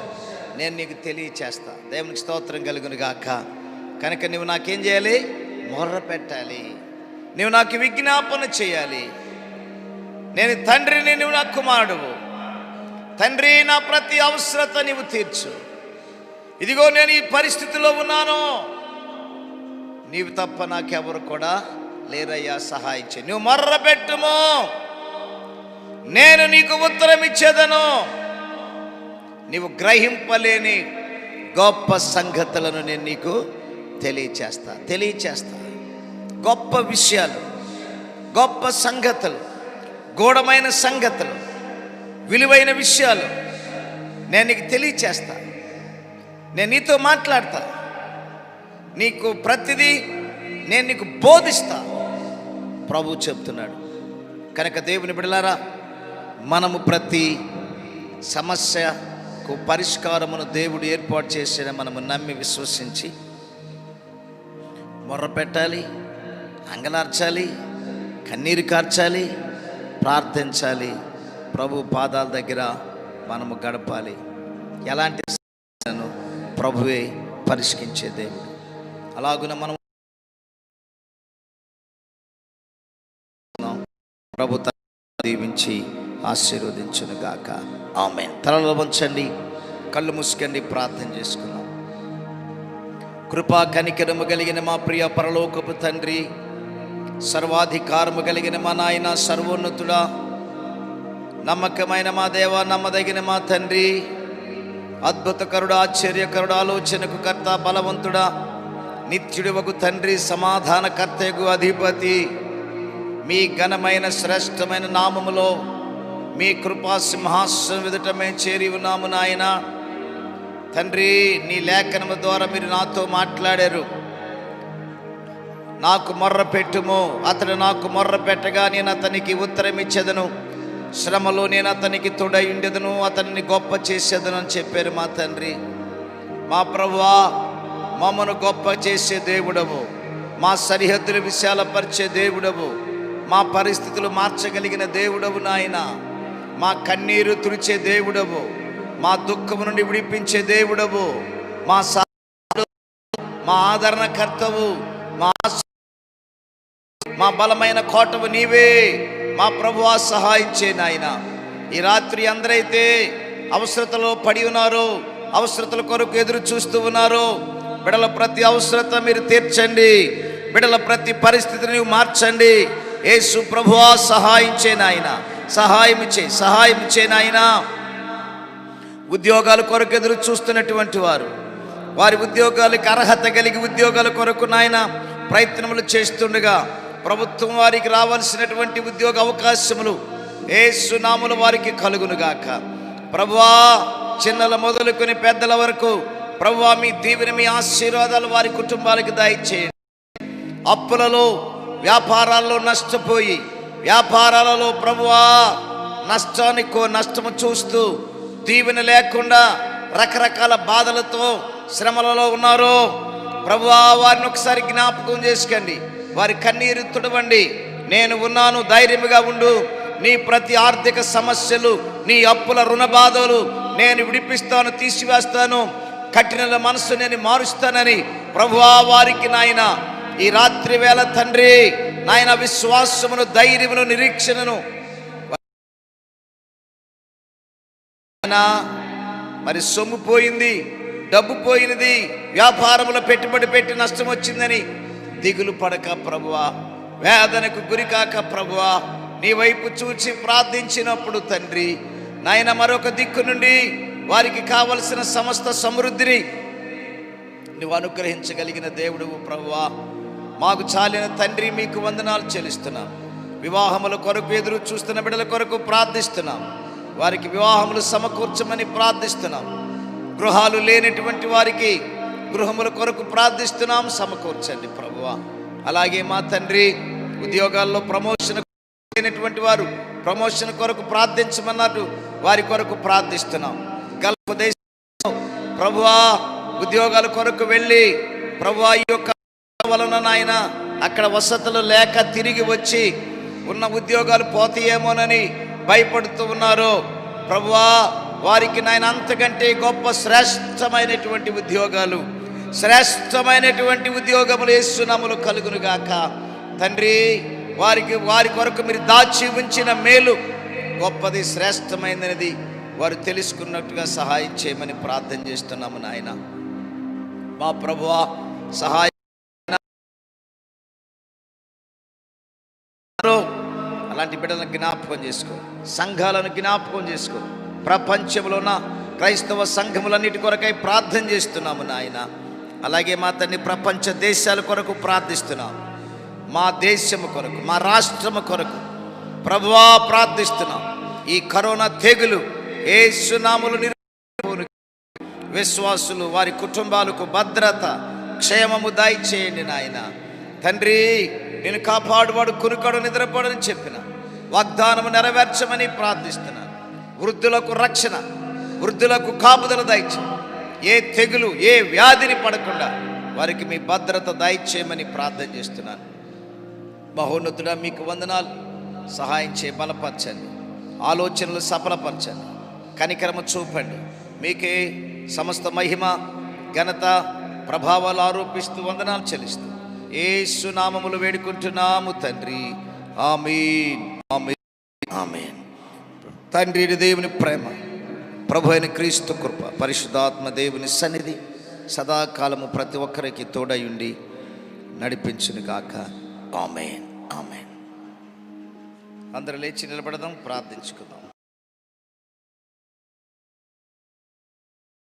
నేను నీకు తెలియచేస్తా. దేవునికి స్తోత్రం కలుగును గాక. కనుక నువ్వు నాకేం చేయాలి? మొర్ర పెట్టాలి. నువ్వు నాకు విజ్ఞాపన చేయాలి. నేను తండ్రిని, నువ్వు నా కుమారుడువు. తండ్రి, నా ప్రతి అవసరత నీవు తీర్చు. ఇదిగో నేను ఈ పరిస్థితిలో ఉన్నాను, నీవు తప్ప నాకెవరు కూడా లేరయ్యా, సహాయం చేయి. నువ్వు మొర్ర పెట్టుము, నేను నీకు ఉత్తరం ఇచ్చేదను. నీవు గ్రహింపలేని గొప్ప సంగతులను నేను నీకు తెలియచేస్తా. గొప్ప విషయాలు, గొప్ప సంగతులు, గూఢమైన సంగతులు, విలువైన విషయాలు నేను నీకు తెలియచేస్తా. నేను నీతో మాట్లాడతా, నీకు ప్రతిదీ నేను నీకు బోధిస్తా ప్రభు చెప్తున్నాడు. కనుక దేవుని బిడ్డలారా, మనము ప్రతి సమస్యకు పరిష్కారమును దేవుడు ఏర్పాటు చేసిన మనము నమ్మి విశ్వసించి మొర్ర పెట్టాలి, అంగలార్చాలి, కన్నీరు కార్చాలి, ప్రార్థించాలి. ప్రభు పాదాల దగ్గర మనము గడపాలి. ఎలాంటి సమస్యలను ప్రభువే పరిష్కరించే దేవుడు. అలాగున మనం ప్రభు దీవించి ఆశీర్వదించును గాక. ఆమేన్. తలలో వంచండి, కళ్ళు మూసుకండి, ప్రార్థన చేసుకుందాం. కృపా కనికరము కలిగిన మా ప్రియ పరలోకపు తండ్రి, సర్వాధికారము కలిగిన మా నాయన, సర్వోన్నతుడా, నమ్మకమైన మా దేవ, నమ్మదగిన మా తండ్రి, అద్భుతకరుడు, ఆశ్చర్యకరుడు, ఆలోచనకు కర్త, బలవంతుడా, నిత్యుడివగు తండ్రి, సమాధానకర్తకు అధిపతి, మీ ఘనమైన శ్రేష్టమైన నామములో మీ కృపా సింహాసనం ఎదుట మేము చేరి ఉన్నాము నాయన. తండ్రి, నీ లేఖనము ద్వారా మీరు నాతో మాట్లాడారు. నాకు మొర్ర పెట్టుము, అతడు నాకు మొర్ర పెట్టగా నేను అతనికి ఉత్తరం ఇచ్చేదను, శ్రమలో నేను అతనికి తోడై ఉండేదను, అతన్ని గొప్ప చేసేదను అని చెప్పారు మా తండ్రి. మా ప్రభువా, మమ్మను గొప్ప చేసే దేవుడవు, మా సరిహద్దులు విశాలపరిచే దేవుడవు, మా పరిస్థితులు మార్చగలిగిన దేవుడవు నాయన. మా కన్నీరు తుడిచే దేవుడవు, మా దుఃఖము నుండి విడిపించే దేవుడవు, మా మా ఆదరణకర్తవు, మా బలమైన కోటవు నీవే. మా ప్రభువా సహాయం చేయి నాయన. ఈ రాత్రి అందరైతే అవసరతలో పడి ఉన్నారో, అవసరతల కొరకు ఎదురు చూస్తూ ఉన్నారో, బిడల ప్రతి అవసరత మీరు తీర్చండి. బిడల ప్రతి పరిస్థితిని నీవు మార్చండి. యేసు ప్రభువా సహాయం చేయి నాయన, సహాయం చేయి నాయన. ఉద్యోగాల కొరకు ఎదురు చూస్తున్నటువంటి వారు, వారి ఉద్యోగాలకు అర్హత కలిగి ఉద్యోగాల కొరకు నాయన ప్రయత్నములు చేస్తుండగా, ప్రభుత్వం వారికి రావాల్సినటువంటి ఉద్యోగ అవకాశములు యేసు నామములో వారికి కలుగునుగాక. ప్రభువా, చిన్నల మొదలుకొని పెద్దల వరకు ప్రభువా మీ దీవెన, మీ ఆశీర్వాదాలు వారి కుటుంబాలకు దయచేయండి. అప్పులలో, వ్యాపారాల్లో నష్టపోయి, వ్యాపారాలలో ప్రభువా నష్టము చూస్తూ దీవెన లేకుండా రకరకాల బాధలతో శ్రమలలో ఉన్నారో ప్రభువా, వారిని ఒకసారి జ్ఞాపకం చేసుకోండి. వారి కన్నీరు తుడవండి. నేను ఉన్నాను, ధైర్యముగా ఉండు. నీ ప్రతి ఆర్థిక సమస్యలు, నీ అప్పుల రుణ బాధలు నేను విడిపిస్తాను, తీసివేస్తాను. కఠిన మనసు నేను మారుస్తానని ప్రభువా వారికి నాయన ఈ రాత్రి వేళ తండ్రి నాయన విశ్వాసమును, ధైర్యమును, నిరీక్షణను మరి సొమ్ము పోయింది, డబ్బు పోయినది, వ్యాపారంలో పెట్టుబడి పెట్టి నష్టం వచ్చిందని దిగులు పడక ప్రభువా, వేదనకు గురికాక ప్రభువా, నీ వైపు చూచి ప్రార్థించినప్పుడు తండ్రి నాయన మరొక దిక్కు నుండి వారికి కావలసిన సమస్త సమృద్ధిని నువ్వు అనుగ్రహించగలిగిన దేవుడువు ప్రభువా. మాకు చాలిన తండ్రి మీకు వందనాలు చెల్లిస్తున్నాం. వివాహముల కొరకు ఎదురు చూస్తున్న బిడ్డల కొరకు ప్రార్థిస్తున్నాం. వారికి వివాహములు సమకూర్చమని ప్రార్థిస్తున్నాం. గృహాలు లేనటువంటి వారికి గృహముల కొరకు ప్రార్థిస్తున్నాం, సమకూర్చండి ప్రభువా. అలాగే మా తండ్రి ఉద్యోగాల్లో ప్రమోషన్ లేనటువంటి వారు ప్రమోషన్ కొరకు ప్రార్థించమన్నట్టు వారి కొరకు ప్రార్థిస్తున్నాం. గల్ఫ్ దేశంలో ప్రభువా ఉద్యోగాల కొరకు వెళ్ళి ప్రభువా ఈ యొక్క వలన నాయన అక్కడ వసతులు లేక తిరిగి వచ్చి ఉన్న ఉద్యోగాలు పోతాయేమోనని భయపడుతూ ఉన్నారు ప్రభువా. వారికి నాయన అంతకంటే గొప్ప శ్రేష్టమైనటువంటి ఉద్యోగములు యేసునామములో కలుగునుగాక తండ్రి. వారి కొరకు మీరు దాచి ఉంచిన మేలు గొప్పది, శ్రేష్టమైనది వారు తెలుసుకున్నట్టుగా సహాయం చేయమని ప్రార్థన చేస్తున్నాము నాయన. మా ప్రభువా సహాయం అలాంటి బిడ్డలను జ్ఞాపకం చేసుకో, సంఘాలను జ్ఞాపకం చేసుకో. ప్రపంచంలో ఉన్న క్రైస్తవ సంఘములన్నిటి కొరకై ప్రార్థన చేస్తున్నాము నాయన. అలాగే మా తండ్రి ప్రపంచ దేశాల కొరకు ప్రార్థిస్తున్నాం. మా దేశము కొరకు, మా రాష్ట్రము కొరకు ప్రభువా ప్రార్థిస్తున్నాం. ఈ కరోనా తెగులు యేసు నామములో విశ్వాసులు వారి కుటుంబాలకు భద్రత, క్షేమము దయచేయండి నాయన. తండ్రి నేను కాపాడువాడు కునుకడు నిద్రపోడని చెప్పిన వాగ్దానము నెరవేర్చమని ప్రార్థిస్తున్నాను. వృద్ధులకు రక్షణ, వృద్ధులకు కాపుదల దయచేయండి. ఏ తెగులు, ఏ వ్యాధిని పడకుండా వారికి మీ భద్రత దయచేయమని ప్రార్థన చేస్తున్నాను. మహోన్నతుడా మీకు వందనాలు. సహాయం చేయ, బలపరచండి, ఆలోచనలు సఫలపరచండి, కనికరము చూపండి. మీకే సమస్త మహిమ, ఘనత, ప్రభావాలు ఆరోపిస్తూ వందనాలు చెల్లిస్తూ యేసు నామములో వేడుకుంటున్నాము తండ్రి. ఆమేన్, ఆమేన్, ఆమేన్. తండ్రి దేవుని ప్రేమ, ప్రభు అయిన క్రీస్తు కృప, పరిశుద్ధాత్మ దేవుని సన్నిధి సదాకాలము ప్రతి ఒక్కరికి తోడయుండి నడిపించును గాక. ఆమేన్, ఆమేన్. అందరూ లేచి నిలబడదాం, ప్రార్థించుకుందాం.